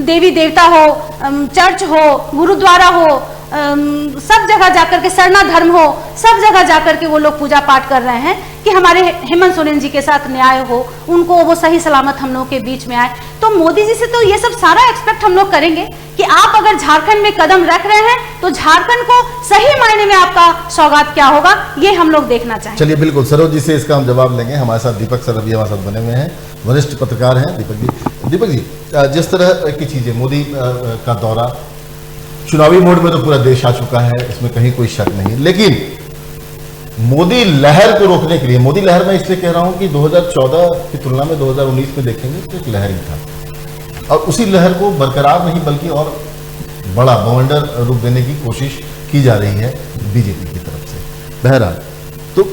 देवी देवता हो, चर्च हो, गुरुद्वारा हो, सब जगह जाकर के, सरना धर्म हो, सब जगह जाकर के वो लोग पूजा पाठ कर रहे हैं कि हमारे हेमंत सोरेन जी के साथ न्याय हो, उनको वो सही सलामत हम लोगों के बीच में आए। तो मोदी जी से तो ये सब सारा एक्सपेक्ट हम लोग करेंगे कि आप अगर झारखंड में कदम रख रहे हैं तो झारखंड को सही मायने में आपका सौगात क्या होगा, ये हम लोग देखना चाहेंगे। चलिए बिल्कुल सरोज जी से इसका हम जवाब लेंगे। हमारे साथ दीपक सर अभी हमारे साथ बने हुए हैं, वरिष्ठ पत्रकार हैं दीपक जी। जिस तरह की चीजें, मोदी का दौरा, चुनावी मोड में तो पूरा देश आ चुका है, इसमें कहीं कोई शक नहीं, लेकिन मोदी लहर को रोकने के लिए, मोदी लहर मैं इसलिए कह रहा हूं कि 2014 की तुलना में 2019 में देखेंगे तो एक लहर ही था, और उसी लहर को बरकरार नहीं बल्कि और बड़ा बवंडर रूप देने की कोशिश की जा रही है बीजेपी की तरफ से। बहरहाल, तो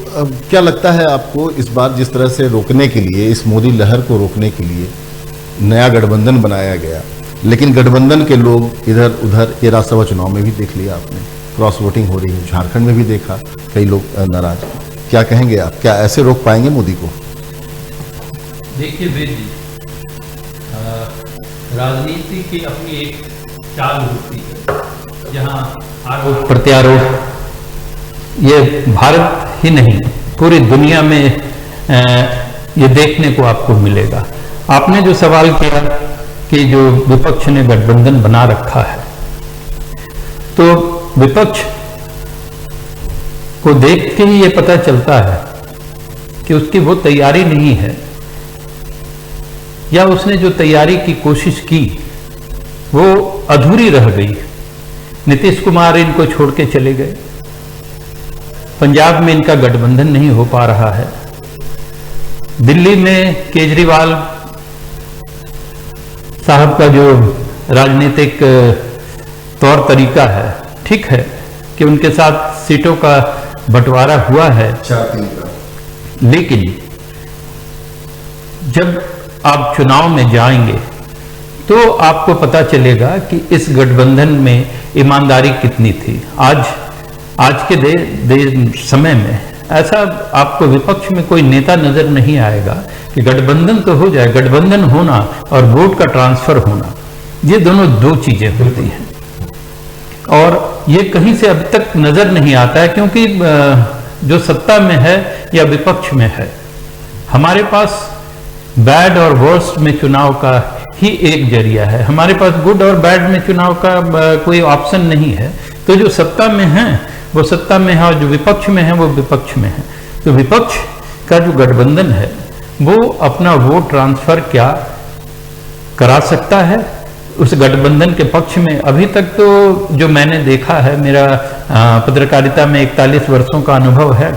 क्या लगता है आपको इस बार जिस तरह से रोकने के लिए, इस मोदी लहर को रोकने के लिए नया गठबंधन बनाया गया, लेकिन गठबंधन के लोग इधर उधर, ये राज्यसभा चुनाव में भी देख लिया आपने, क्रॉस वोटिंग हो रही है, झारखंड में भी देखा कई लोग नाराज, क्या कहेंगे आप? क्या ऐसे रोक पाएंगे मोदी को? देखिए वेद जी, राजनीति की अपनी एक चाल होती है, जहाँ आरोप प्रत्यारोप ये भारत ही नहीं पूरी दुनिया में ये देखने को आपको मिलेगा। आपने जो सवाल किया कि जो विपक्ष ने गठबंधन बना रखा है, तो विपक्ष को देख के ही ये पता चलता है कि उसकी वो तैयारी नहीं है, या उसने जो तैयारी की कोशिश की वो अधूरी रह गई। नीतीश कुमार इनको छोड़ के चले गए, पंजाब में इनका गठबंधन नहीं हो पा रहा है, दिल्ली में केजरीवाल साहब का जो राजनीतिक तौर तरीका है, ठीक है कि उनके साथ सीटों का बंटवारा हुआ है, 4-3 का, लेकिन जब आप चुनाव में जाएंगे तो आपको पता चलेगा कि इस गठबंधन में ईमानदारी कितनी थी। आज के समय में ऐसा आपको विपक्ष में कोई नेता नजर नहीं आएगा कि गठबंधन तो हो जाए, गठबंधन होना और वोट का ट्रांसफर होना, ये दोनों दो चीजें होती हैं, और ये कहीं से अब तक नजर नहीं आता है, क्योंकि जो सत्ता में है या विपक्ष में है, हमारे पास बैड और वर्स्ट में चुनाव का ही एक जरिया है, हमारे पास गुड और बैड में चुनाव का कोई ऑप्शन नहीं है। तो जो सत्ता में है वो सत्ता में है, और जो विपक्ष में है वो विपक्ष में है। तो विपक्ष का जो गठबंधन है वो अपना वोट ट्रांसफर क्या करा सकता है उस गठबंधन के पक्ष में। अभी तक तो जो मैंने देखा है, मेरा पत्रकारिता में 41 वर्षों का अनुभव है,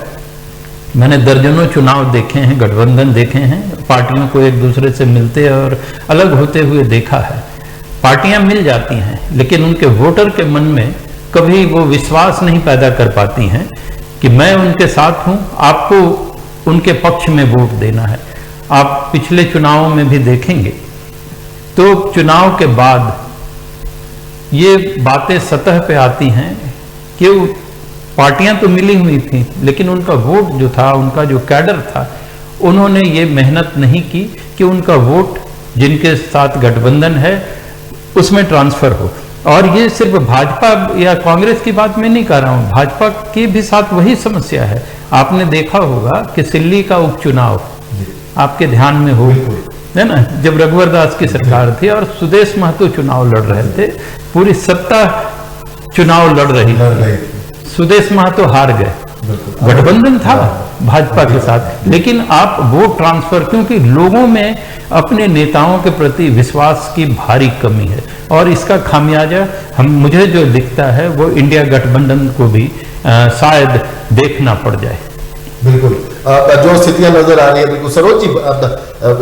मैंने दर्जनों चुनाव देखे हैं, गठबंधन देखे हैं, पार्टियों को एक दूसरे से मिलते और अलग होते हुए देखा है। पार्टियां मिल जाती हैं लेकिन उनके वोटर के मन में कभी वो विश्वास नहीं पैदा कर पाती हैं कि मैं उनके साथ हूं, आपको उनके पक्ष में वोट देना है। आप पिछले चुनावों में भी देखेंगे तो चुनाव के बाद ये बातें सतह पे आती हैं कि पार्टियां तो मिली हुई थी लेकिन उनका वोट जो था, उनका जो कैडर था, उन्होंने ये मेहनत नहीं की कि उनका वोट जिनके साथ गठबंधन है उसमें ट्रांसफर हो। और ये सिर्फ भाजपा या कांग्रेस की बात मैं नहीं कर रहा हूं, भाजपा के भी साथ वही समस्या है। आपने देखा होगा कि सिल्ली का उपचुनाव आपके ध्यान में हो, है ना, जब रघुवर दास की सरकार थी और सुदेश महतो चुनाव लड़ रहे थे, पूरी सत्ता चुनाव लड़ रही थी, सुदेश महतो हार गए। गठबंधन था भाजपा के साथ, लेकिन आप वोट ट्रांसफर, क्योंकि लोगों में अपने नेताओं के प्रति विश्वास की भारी कमी है और इसका खामियाजा मुझे जो दिखता है वो इंडिया गठबंधन को भी शायद देखना पड़ जाए। बिल्कुल, जो स्थितियां नजर आ रही है, बिल्कुल। सरोज जी,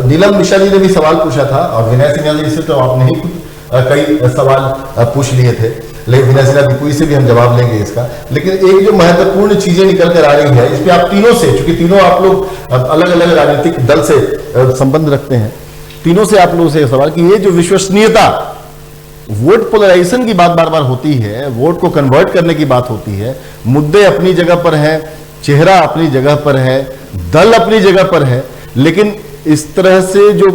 नीलम मिश्रा जी ने भी सवाल पूछा था और विनय सिन्हा जी से तो आपने ही कई सवाल पूछ लिए थे, लेकिन विनय सिन्हा दीपुई से भी हम जवाब लेंगे इसका। लेकिन एक जो महत्वपूर्ण चीजें निकल कर आ रही है, इस पे आप तीनों से, चूंकि तीनों आप लोग अलग अलग राजनीतिक दल से संबंध रखते हैं, तीनों से आप लोगों से सवाल कि ये जो विश्वसनीयता, वोट पोलराइजेशन की बात बार बार होती है, वोट को कन्वर्ट करने की बात होती है, मुद्दे अपनी जगह पर है, चेहरा अपनी जगह पर है, दल अपनी जगह पर है, लेकिन इस तरह से जो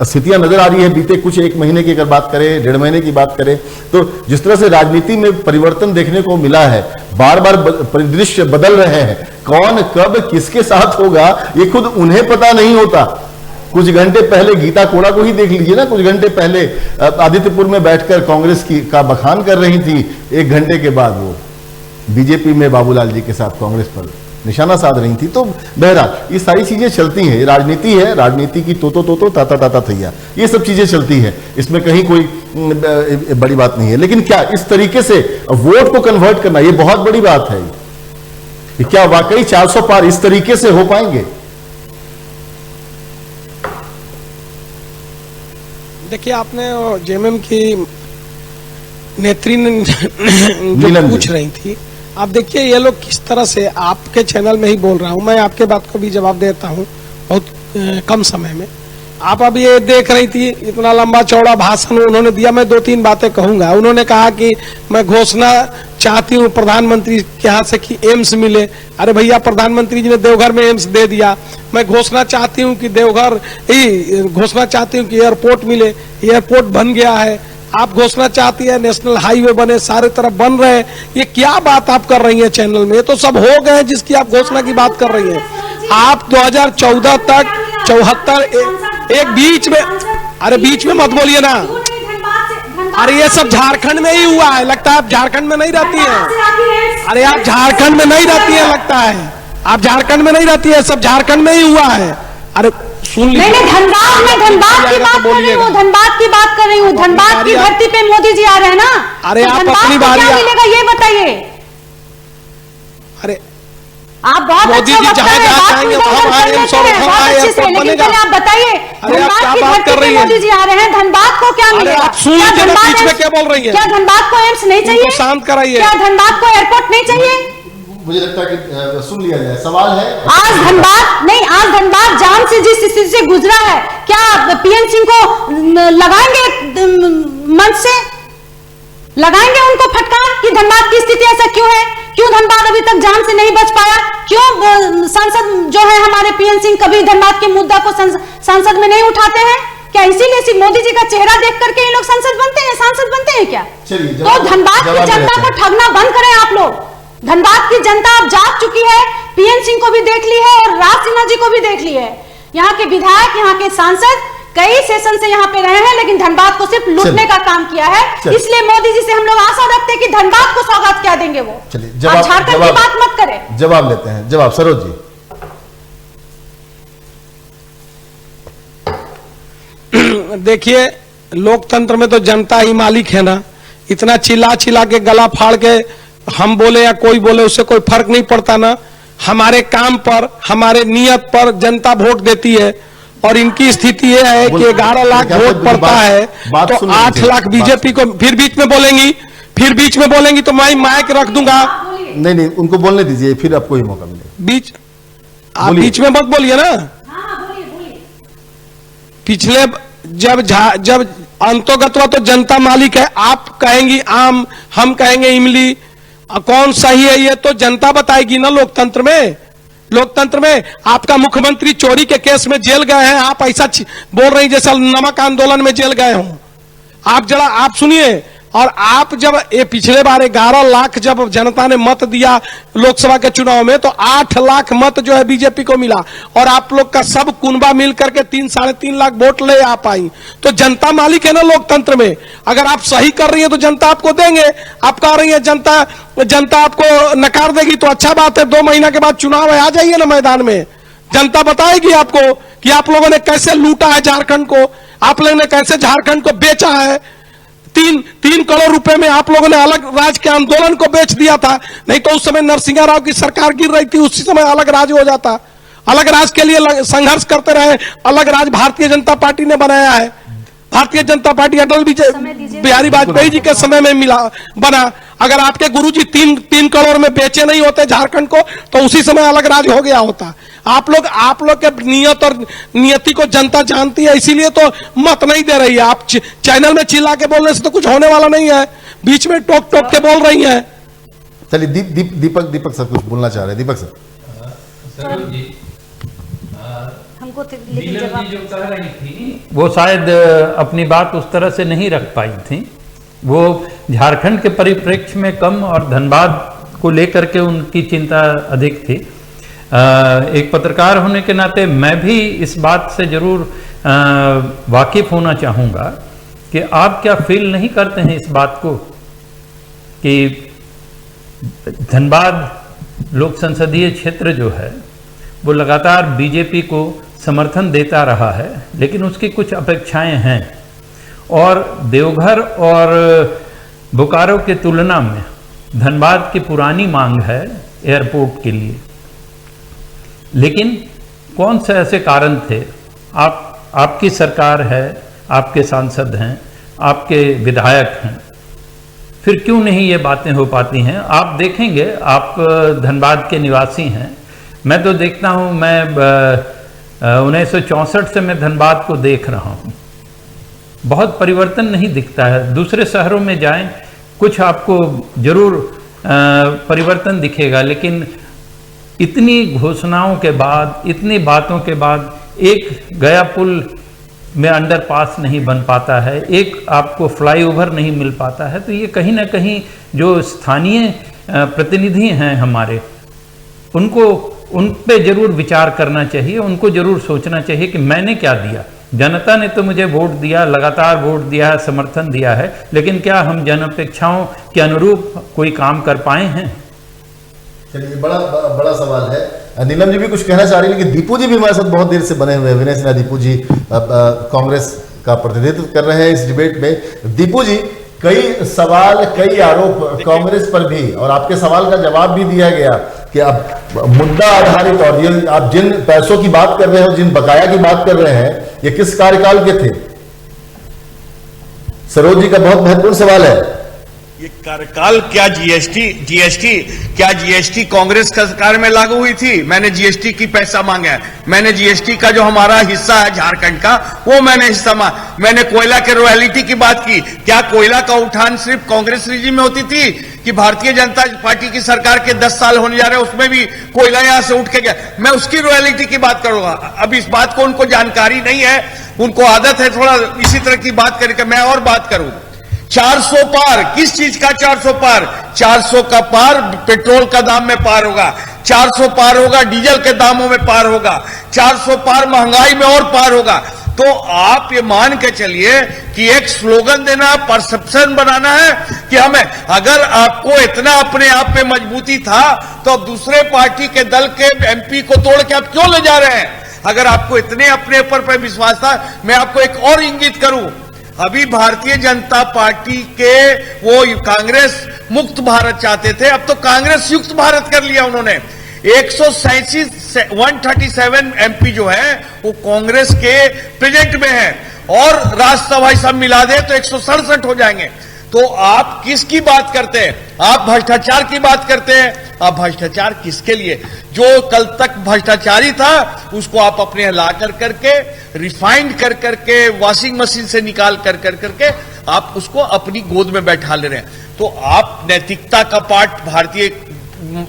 स्थितियां नजर आ रही है बीते कुछ एक महीने की अगर बात करें, 1.5 महीने की बात करें, तो जिस तरह से राजनीति में परिवर्तन देखने को मिला है, बार बार परिदृश्य बदल रहे हैं, कौन कब किसके साथ होगा ये खुद उन्हें पता नहीं होता। कुछ घंटे पहले गीता कोड़ा को ही देख लीजिए ना, कुछ घंटे पहले आदित्यपुर में बैठकर कांग्रेस का बखान कर रही थी, 1 घंटे के बाद वो बीजेपी में बाबूलाल जी के साथ कांग्रेस पर निशाना साध रही थी। तो बहरहाल ये सारी चीजें चलती हैं, राजनीति है, राजनीति की तो ताता ताता थैया, ये सब चीजें चलती हैं, इसमें कहीं कोई बड़ी बात नहीं है। लेकिन क्या इस तरीके से वोट को कन्वर्ट करना ये बहुत बड़ी बात है, कि क्या वाकई 400 पार इस तरीके से हो पाएंगे? देखिए, आपने जेएमएम की नेत्री ने जो पूछ रही थी, आप देखिए ये लोग किस तरह से, आपके चैनल में ही बोल रहा हूं मैं, आपके बात को भी जवाब देता हूं बहुत कम समय में। आप अभी ये देख रही थी, इतना लंबा चौड़ा भाषण उन्होंने दिया, मैं 2-3 बातें कहूंगा। उन्होंने कहा कि मैं घोषणा चाहती हूं प्रधानमंत्री के हाथ से कि एम्स मिले। अरे भैया, प्रधानमंत्री जी ने देवघर में एम्स दे दिया। मैं घोषणा चाहती हूं कि घोषणा चाहती हूं कि एयरपोर्ट मिले, एयरपोर्ट बन गया है। आप घोषणा चाहती है नेशनल हाईवे बने, सारे तरफ बन रहे हैं। ये क्या बात आप कर रही हैं चैनल में? ये तो सब हो गए जिसकी आप घोषणा की बात कर रही हैं। आप 2014 तक 74 एक बीच में, अरे बीच में मत बोलिए ना। अरे ये सब झारखंड में ही हुआ है, लगता है आप झारखंड में नहीं रहती हैं। अरे आप झारखंड में नहीं रहती है, लगता है आप झारखंड में नहीं रहती है, सब झारखंड में ही हुआ है। अरे सुन लीजिए, धनबाद की बात कर रही हूँ, धनबाद की बात कर रही हूँ, धनबाद की धरती पे मोदी जी आ रहे हैं ना। अरे आप अपनी बारी, क्या मिलेगा ये बताइए। अरे आप बहुत मोदी जी जहाँ जाएंगे लेकिन पहले आप बताइए, धनबाद की धरती पे मोदी जी आ रहे हैं, धनबाद को क्या मिलेगा? आप सुन लीजिए, बीच में क्या बोल रही है? क्या धनबाद को एम्स नहीं चाहिए? शांत कराइए। क्या धनबाद को एयरपोर्ट नहीं चाहिए? मुझे लगता है कि सुन लिया जाए। सवाल है, आज धनबाद जान से जिस स्थिति से गुजरा है, क्या पीएन सिंह को लगाएंगे मंच से, लगाएंगे उनको फटकार कि धनबाद की स्थिति ऐसा क्यों है? क्यों धनबाद अभी तक जान से नहीं बच पाया? क्यों सांसद जो है हमारे पीएन सिंह कभी धनबाद के मुद्दा को संसद में नहीं उठाते हैं? क्या इसीलिए मोदी जी का चेहरा देख करके ये लोग सांसद बनते हैं क्या? तो धनबाद की जनता को ठगना बंद करें आप लोग। धनबाद की जनता अब जाग चुकी है, पीएन सिंह को भी देख ली है और राज सिन्हा जी को भी देख ली है। यहाँ के विधायक, यहाँ के सांसद कई सेशन से यहाँ पे रहे हैं, लेकिन धनबाद को सिर्फ लूटने का काम किया है। इसलिए मोदी जी से हम लोग आशा रखते हैं कि धनबाद को सौगात क्या देंगे वो। आप झारखंड की बात मत करें। जवाब लेते हैं। जवाब सरोज जी। देखिए, लोकतंत्र में तो जनता ही मालिक है ना। इतना चिल्ला चिल्ला के गला फाड़ के हम बोले या कोई बोले, उससे कोई फर्क नहीं पड़ता ना। हमारे काम पर, हमारे नियत पर जनता वोट देती है। और इनकी स्थिति यह है कि 11 लाख वोट पड़ता है तो 8 लाख बीजेपी को। फिर बीच में बोलेंगी तो मैं माइक रख दूंगा। नहीं, उनको बोलने दीजिए, फिर आपको ही मौका मिलेगा। आप बीच में मत बोलिए ना। पिछले जब अंतोगत्वा तो जनता मालिक है। आप कहेंगी आम, हम कहेंगे इमली, कौन सही है ये तो जनता बताएगी ना। लोकतंत्र में आपका मुख्यमंत्री चोरी के केस में जेल गए हैं, आप ऐसा बोल रही जैसा नमक आंदोलन में जेल गए हों। आप सुनिए। और आप जब ये पिछले बार 11 लाख जब जनता ने मत दिया लोकसभा के चुनाव में तो 8 लाख मत जो है बीजेपी को मिला। और आप लोग का सब कुनबा मिल करके 3-3.5 लाख वोट ले आ पाई। तो जनता मालिक है ना लोकतंत्र में। अगर आप सही कर रही है तो जनता आपको देंगे। आप कह रही है जनता आपको नकार देगी तो अच्छा बात है। 2 महीना के बाद चुनाव है, आ जाइए ना मैदान में। जनता बताएगी आपको कि आप लोगों ने कैसे लूटा है झारखंड को, आप लोगों ने कैसे झारखंड को बेचा है। 3 करोड़ रुपए में आप लोगों ने अलग राज के आंदोलन को बेच दिया था। नहीं तो उस समय नरसिंह राव की सरकार गिर रही थी, उसी समय अलग राज हो जाता। अलग राज के लिए संघर्ष करते रहे। अलग राज भारतीय जनता पार्टी ने बनाया है। भारतीय जनता पार्टी अटल बिहारी वाजपेयी जी के समय में बना। अगर आपके गुरुजी 3 करोड़ में बेचे नहीं होते झारखंड को तो उसी समय अलग राज हो गया होता। आप लोग के नियत और नियति को जनता जानती है, इसीलिए तो मत नहीं दे रही है। आप चैनल में चिल्ला के बोलने से तो कुछ होने वाला नहीं है। बीच में टोक के बोल रही हैं। चलिए दीपक सर कुछ बोलना चाह रहे हैं। दीपक सर हमको नीलम जी जो कह रही थी वो शायद अपनी बात उस तरह से नहीं रख पाई थी। वो झारखंड के परिप्रेक्ष्य में कम और धनबाद को लेकर के उनकी चिंता अधिक थी। एक पत्रकार होने के नाते मैं भी इस बात से जरूर वाकिफ होना चाहूँगा कि आप क्या फील नहीं करते हैं इस बात को कि धनबाद लोक संसदीय क्षेत्र जो है वो लगातार बीजेपी को समर्थन देता रहा है, लेकिन उसकी कुछ अपेक्षाएं हैं। और देवघर और बोकारो की तुलना में धनबाद की पुरानी मांग है एयरपोर्ट के लिए। लेकिन कौन से ऐसे कारण थे? आपकी सरकार है, आपके सांसद हैं, आपके विधायक हैं, फिर क्यों नहीं ये बातें हो पाती हैं? आप देखेंगे, आप धनबाद के निवासी हैं, मैं तो देखता हूँ, मैं 1964 से मैं धनबाद को देख रहा हूँ, बहुत परिवर्तन नहीं दिखता है। दूसरे शहरों में जाएं, कुछ आपको जरूर परिवर्तन दिखेगा, लेकिन इतनी घोषणाओं के बाद, इतनी बातों के बाद एक गया पुल में अंडरपास नहीं बन पाता है, एक आपको फ्लाईओवर नहीं मिल पाता है। तो ये कहीं ना कहीं जो स्थानीय प्रतिनिधि हैं हमारे, उन पे जरूर विचार करना चाहिए, उनको जरूर सोचना चाहिए कि मैंने क्या दिया। जनता ने तो मुझे वोट दिया, लगातार वोट दिया है, समर्थन दिया है, लेकिन क्या हम जन अपेक्षाओं के अनुरूप कोई काम कर पाए हैं? चलिए, बड़ा सवाल है। नीलम जी भी कुछ कहना चाह रही है, लेकिन दीपू जी भी हमारे साथ बहुत देर से बने हुए हैं। विनय सिन्हा दीपू जी कांग्रेस का प्रतिनिधित्व कर रहे हैं इस डिबेट में। दीपू जी, कई सवाल, कई आरोप कांग्रेस पर भी, और आपके सवाल का जवाब भी दिया गया कि अब मुद्दा आधारित, और ये आप जिन पैसों की बात कर रहे हैं, जिन बकाया की बात कर रहे हैं, ये किस कार्यकाल के थे? सरोज जी का बहुत महत्वपूर्ण सवाल है। ये कार्यकाल क्या जीएसटी कांग्रेस सरकार में लागू हुई थी? मैंने जीएसटी की पैसा मांगा है। मैंने जीएसटी का जो हमारा हिस्सा है झारखंड का, वो मैंने हिस्सा मैंने कोयला के रॉयल्टी की बात की। क्या कोयला का उठान सिर्फ कांग्रेस रिजीम में होती थी कि भारतीय जनता पार्टी की सरकार के 10 साल होने जा रहे हैं उसमें भी कोयला यहां से उठ के गया? मैं उसकी रॉयल्टी की बात करूंगा। अब इस बात को उनको जानकारी नहीं है, उनको आदत है थोड़ा इसी तरह की बात करके। मैं और बात करूं, 400 पार, किस चीज का 400 पार? 400 का पार पेट्रोल का दाम में पार होगा, 400 पार होगा डीजल के दामों में पार होगा, 400 पार महंगाई में और पार होगा। तो आप ये मान के चलिए कि एक स्लोगन देना, परसेप्शन बनाना है कि हमें, अगर आपको इतना अपने आप पे मजबूती था तो अब दूसरे पार्टी के दल के एमपी को तोड़ के आप क्यों ले जा रहे हैं? अगर आपको इतने अपने ऊपर पे विश्वास था, मैं आपको एक और इंगित करूं, अभी भारतीय जनता पार्टी के वो कांग्रेस मुक्त भारत चाहते थे, अब तो कांग्रेस युक्त भारत कर लिया उन्होंने। 137 एमपी जो है वो कांग्रेस के प्रेजेंट में है, और राज्यसभा सब मिला दे तो 167 हो जाएंगे। तो आप किसकी बात करते हैं? आप भ्रष्टाचार की बात करते हैं। आप भ्रष्टाचार किसके लिए? जो कल तक भ्रष्टाचारी था उसको आप अपने ला करके रिफाइंड कर करके वॉशिंग मशीन से निकाल कर करके आप उसको अपनी गोद में बैठा ले रहे हैं। तो आप नैतिकता का पाठ भारतीय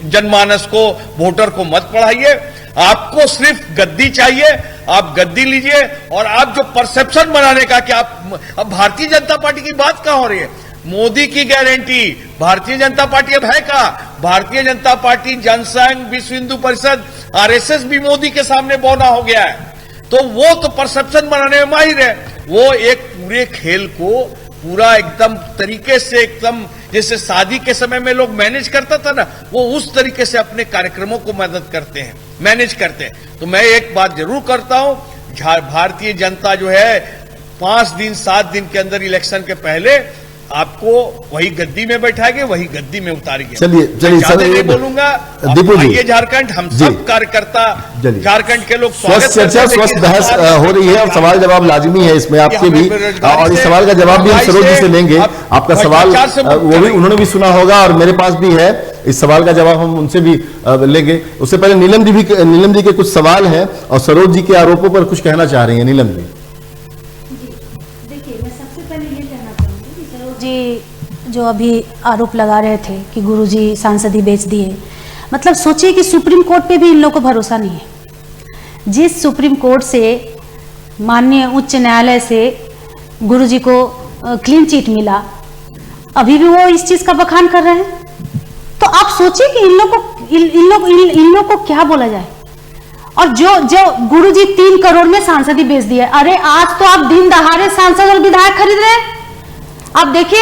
जनमानस को, वोटर को मत पढ़ाइए। आपको सिर्फ गद्दी चाहिए, आप गद्दी लीजिए। और आप जो परसेप्शन बनाने का कि आप, अब भारतीय जनता पार्टी की बात कहां हो रही है? मोदी की गारंटी भारतीय जनता पार्टी अब है का? भारतीय जनता पार्टी, जनसंघ, विश्व हिंदू परिषद, आरएसएस भी मोदी के सामने बौना हो गया है। तो वो तो परसेप्शन बनाने में माहिर है। वो एक पूरे खेल को पूरा एकदम तरीके से, एकदम जैसे शादी के समय में लोग मैनेज करता था ना, वो उस तरीके से अपने कार्यक्रमों को मदद करते हैं, मैनेज करते हैं। तो मैं एक बात जरूर करता हूं, भारतीय जनता जो है 5 दिन 7 दिन के अंदर इलेक्शन के पहले आपको वही गद्दी में बैठाएंगे, वही गद्दी में उतारेंगे। चलिए सर, नहीं बोलूंगा। दीपू जी, ये झारखंड, हम सब कार्यकर्ता, झारखंड के लोग स्वस्थ चर्चा, स्वस्थ बहस हो रही है और सवाल जवाब लाजमी है इसमें आपके भी, और इस सवाल का जवाब भी हम सरोज जी से लेंगे। आपका सवाल वो भी उन्होंने भी सुना होगा और मेरे पास भी है, इस सवाल का जवाब हम उनसे भी लेंगे। उससे पहले नीलम जी के कुछ सवाल हैं और सरोज जी के आरोपों पर कुछ कहना चाह रही है। नीलम जी, जी जो अभी आरोप लगा रहे थे कि गुरुजी सांसदी बेच दिए, मतलब सोचिए कि सुप्रीम कोर्ट पे भी इन लोगों को भरोसा नहीं है। जिस सुप्रीम कोर्ट से, माननीय उच्च न्यायालय से गुरुजी को क्लीन चिट मिला, अभी भी वो इस चीज का बखान कर रहे हैं। तो आप सोचिए कि इन लोग को क्या बोला जाए। और जो गुरुजी 3 करोड़ में सांसदी बेच दिया, अरे आज तो आप दिन दहाड़े सांसद और विधायक खरीद रहे हैं। आप देखिए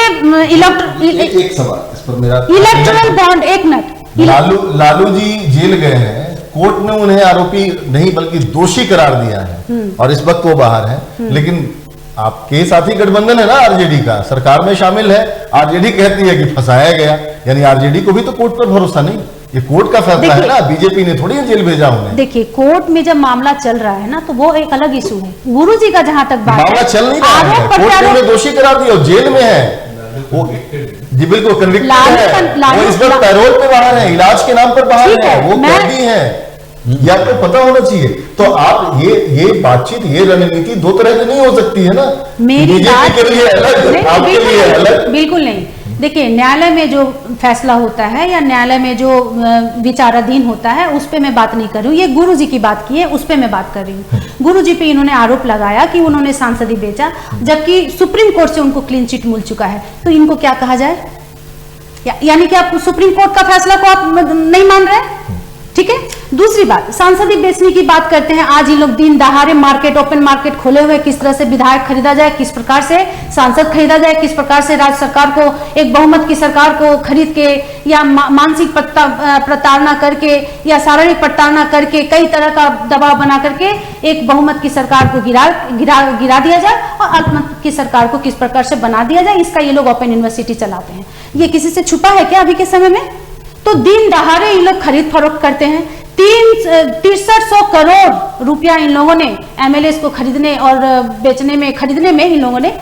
एक सवाल इस पर मेरा, इलेक्टोरल बॉन्ड, एक मिनट, लालू जी जेल गए हैं, कोर्ट ने उन्हें आरोपी नहीं बल्कि दोषी करार दिया है और इस वक्त वो बाहर है। लेकिन आपके साथी गठबंधन है ना आरजेडी का, सरकार में शामिल है, आरजेडी कहती है कि फंसाया गया, यानी आरजेडी को भी तो कोर्ट पर भरोसा नहीं। ये कोर्ट का फैसला है ना, बीजेपी ने थोड़ी जेल भेजा उन्हें। देखिए, कोर्ट में जब मामला चल रहा है ना, तो वो एक अलग इशू है। गुरुजी का जहां तक बात मामला चल नहीं रहा है, कोर्ट ने उन्हें दोषी करार दिया, जेल में है वो। जी बिल्कुल, कन्विक्टेड है वो, इस वक्त पैरोल पे बाहर है, इलाज के नाम पर बाहर है, वो कैदी है, ये आपको पता होना चाहिए। तो आप ये बातचीत, ये रणनीति 2 तरह की नहीं हो सकती है ना, बीजेपी के लिए अलग, आपके लिए अलग। बिल्कुल नहीं। देखिए, न्यायालय में जो फैसला होता है या न्यायालय में जो विचाराधीन होता है, उस पे मैं बात नहीं कर रही हूँ। ये गुरुजी की बात की है, उस पे मैं बात कर रही हूँ। गुरुजी पे इन्होंने आरोप लगाया कि उन्होंने सांसदी बेचा, जबकि सुप्रीम कोर्ट से उनको क्लीन चिट मिल चुका है। तो इनको क्या कहा जाए? यानी कि आप सुप्रीम कोर्ट का फैसला को आप नहीं मान रहे? ठीक है। दूसरी बात, सांसदी बेचने की बात करते हैं। आज ये लोग दिन दहाड़े मार्केट, ओपन मार्केट खोले हुए, किस तरह से विधायक खरीदा जाए, किस प्रकार से सांसद खरीदा जाए, किस प्रकार से राज्य सरकार को, एक बहुमत की सरकार को खरीद के या मानसिक प्रताड़ना करके या शारीरिक प्रताड़ना करके, कई तरह का दबाव बना करके एक बहुमत की सरकार को गिरा दिया जाए और अल्पमत की सरकार को किस प्रकार से बना दिया जाए, इसका ये लोग ओपन यूनिवर्सिटी चलाते हैं। ये किसी से छुपा है क्या अभी के समय में? तो दिन दहाड़े ये लोग खरीद फरोख्त करते हैं। 6300 करोड़ रुपया इन लोगों ने एमएलए को खरीदने और बेचने में, खरीदने में इन लोगों ने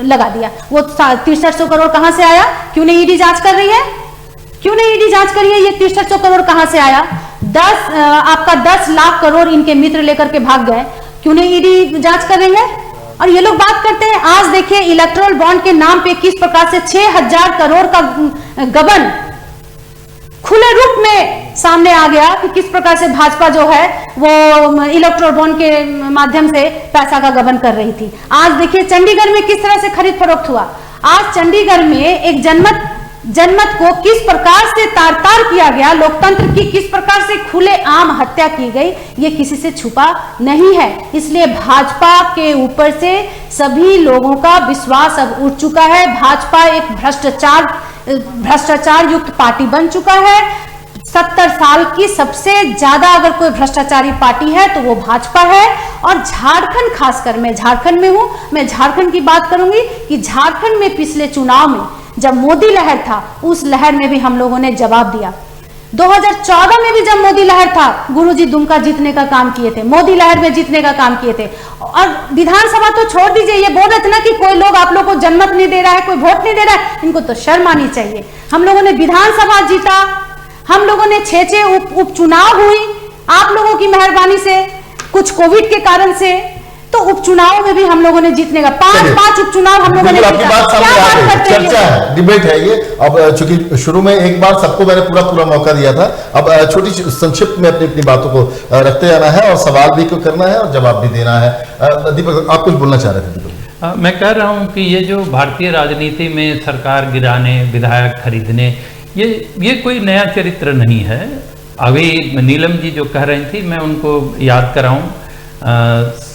लगा दिया। वो 6300 करोड़ कहां से आया? क्यों नहीं ईडी जांच कर रही है? क्यों नहीं ईडी जांच कर रही है? ये 6300 करोड़ कहां से आया? 10 लाख करोड़ इनके मित्र लेकर के भाग गए, क्यों नहीं ईडी जांच कर रही है? और ये लोग बात करते हैं, आज देखिए इलेक्टोरल बॉन्ड के नाम पे किस प्रकार से 6000 करोड़ का गबन खुले रूप में सामने आ गया कि किस प्रकार से भाजपा जो है वो इलेक्टोरल बॉन्ड के माध्यम से पैसा का गबन कर रही थी। आज देखिए चंडीगढ़ में किस तरह से खरीद फरोख्त हुआ। आज चंडीगढ़ में एक जनमत को किस प्रकार से तार-तार किया गया, लोकतंत्र की किस प्रकार से खुलेआम हत्या की गई, ये किसी से छुपा नहीं है। इसलिए भाजपा के ऊपर से सभी लोगों का विश्वास अब उठ चुका है। भाजपा एक भ्रष्टाचार युक्त पार्टी बन चुका है। 70 साल की सबसे ज्यादा अगर कोई भ्रष्टाचारी पार्टी है तो वो भाजपा है। और झारखंड, खासकर मैं झारखंड में हूं, मैं झारखंड की बात करूंगी कि झारखंड में पिछले चुनाव में जब मोदी लहर था, उस लहर में भी हम लोगों ने जवाब दिया। 2014 में भी जब मोदी लहर था, गुरुजी दुमका जीतने का काम किए थे, मोदी लहर में जीतने का काम किए थे। और विधानसभा तो छोड़ दीजिए, ये बोल रहे थे ना कि कोई लोग आप लोग को जनमत नहीं दे रहा है, कोई वोट नहीं दे रहा है, इनको तो शर्म आनी चाहिए। हम लोगों ने विधानसभा जीता, हम लोगों ने 6 उपचुनाव हुई आप लोगों की मेहरबानी से, कुछ कोविड के कारण से, तो उपचुनाव में भी हम लोगों ने जीतने का 5 उपचुनाव हम लोगों ने जीता। क्या बात करते हैं, चर्चा है, डिबेट है ये। अब चूंकि शुरू में एक बार सबको मैंने पूरा मौका दिया था, अब छोटी संक्षिप्त में अपनी बातों को रखते जाना है और सवाल भी करना है और जवाब भी देना है। दीपक, आप कुछ बोलना चाह रहे थे? दीपक, मैं कह रहा हूं कि ये जो भारतीय राजनीति में सरकार गिराने, विधायक खरीदने, ये कोई नया चरित्र नहीं है। अभी नीलम जी जो कह रही थी, मैं उनको याद कराऊं,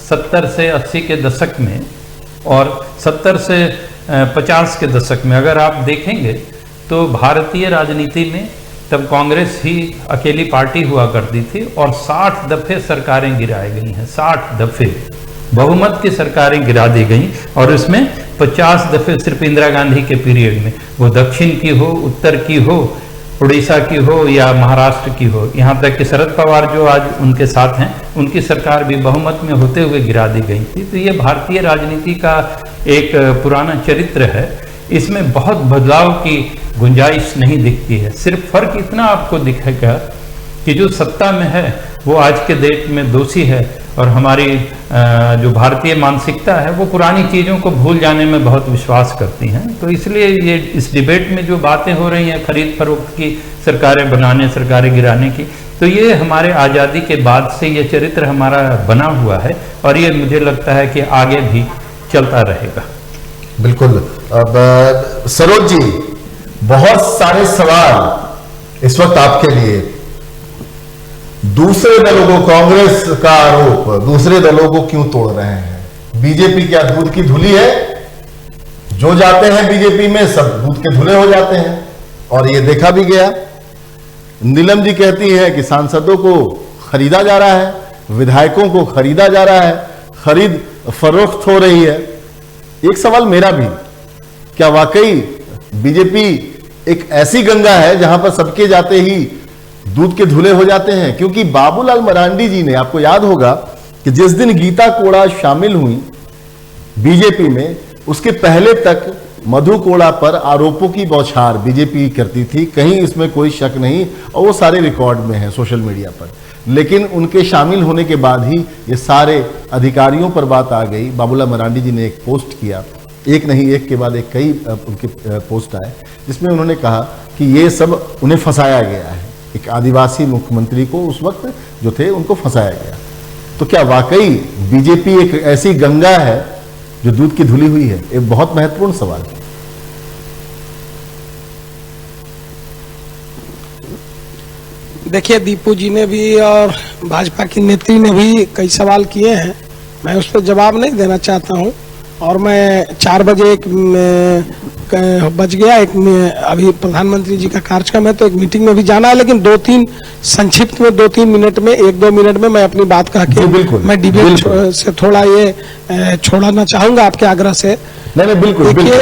70 से 80 के दशक में और 70 से 50 के दशक में अगर आप देखेंगे तो भारतीय राजनीति में तब कांग्रेस ही अकेली पार्टी हुआ करती थी और 60 दफे सरकारें गिराई गई हैं। 60 दफे बहुमत की सरकारें गिरा दी गई और इसमें 50 दफे सिर्फ इंदिरा गांधी के पीरियड में, वो दक्षिण की हो, उत्तर की हो, उड़ीसा की हो या महाराष्ट्र की हो, यहाँ तक कि शरद पवार जो आज उनके साथ हैं, उनकी सरकार भी बहुमत में होते हुए गिरा दी गई थी। तो ये भारतीय राजनीति का एक पुराना चरित्र है, इसमें बहुत बदलाव की गुंजाइश नहीं दिखती है। सिर्फ फर्क इतना आपको दिखेगा कि जो सत्ता में है वो आज के डेट में दोषी है और हमारी जो भारतीय मानसिकता है वो पुरानी चीज़ों को भूल जाने में बहुत विश्वास करती हैं। तो इसलिए ये इस डिबेट में जो बातें हो रही हैं खरीद फरोख्त की, सरकारें बनाने, सरकारें गिराने की, तो ये हमारे आज़ादी के बाद से ये चरित्र हमारा बना हुआ है और ये मुझे लगता है कि आगे भी चलता रहेगा। बिल्कुल। अब सरोज जी, बहुत सारे सवाल इस वक्त आपके लिए। दूसरे दलों को, कांग्रेस का आरोप, दूसरे दलों को क्यों तोड़ रहे हैं? बीजेपी क्या दूध की धुली है? जो जाते हैं बीजेपी में सब दूध के धुले हो जाते हैं और ये देखा भी गया। नीलम जी कहती है कि सांसदों को खरीदा जा रहा है, विधायकों को खरीदा जा रहा है, खरीद फरोख्त हो रही है। एक सवाल मेरा भी, क्या वाकई बीजेपी एक ऐसी गंगा है जहां पर सबके जाते ही दूध के धुले हो जाते हैं? क्योंकि बाबूलाल मरांडी जी ने, आपको याद होगा कि जिस दिन गीता कोड़ा शामिल हुई बीजेपी में, उसके पहले तक मधु कोड़ा पर आरोपों की बौछार बीजेपी करती थी, कहीं इसमें कोई शक नहीं, और वो सारे रिकॉर्ड में है सोशल मीडिया पर। लेकिन उनके शामिल होने के बाद ही ये सारे अधिकारियों पर बात आ गई। बाबूलाल मरांडी जी ने एक पोस्ट किया, एक नहीं एक के बाद एक कई उनके पोस्ट आए, जिसमें उन्होंने कहा कि ये सब उन्हें फंसाया गया है। एक आदिवासी मुख्यमंत्री को उस वक्त जो थे उनको फंसाया गया। तो क्या वाकई बीजेपी एक ऐसी गंगा है जो दूध की धुली हुई है? एक बहुत महत्वपूर्ण सवाल है। देखिए, दीपू जी ने भी और भाजपा की नेत्री ने भी कई सवाल किए हैं, मैं उस पर जवाब नहीं देना चाहता हूं। और मैं 4 बजे बज गया, अभी प्रधानमंत्री जी का कार्यक्रम है तो एक मीटिंग में भी जाना है, लेकिन 2-3 संक्षिप्त में 2-3 मिनट में, 1-2 मिनट में मैं अपनी बात कह के मैं डिबेट से थोड़ा ये छोड़ना चाहूंगा आपके आग्रह से। नहीं, बिल्कुल। देखिए,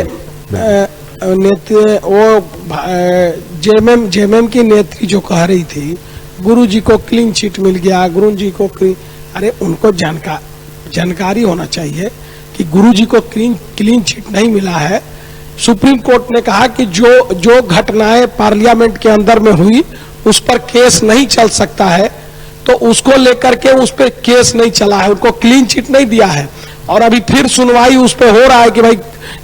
वो जेएमएम की नेत्री जो कह रही थी गुरुजी को क्लीन चिट मिल गया, गुरुजी को अरे उनको जानकारी होना चाहिए कि गुरुजी को क्लीन चिट नहीं मिला है। सुप्रीम कोर्ट ने कहा कि जो घटनाएं पार्लियामेंट के अंदर में हुई उस पर केस नहीं चल सकता है, तो उसको लेकर के उस पर केस नहीं चला है, उनको क्लीन चिट नहीं दिया है। और अभी फिर सुनवाई उस पर हो रहा है कि भाई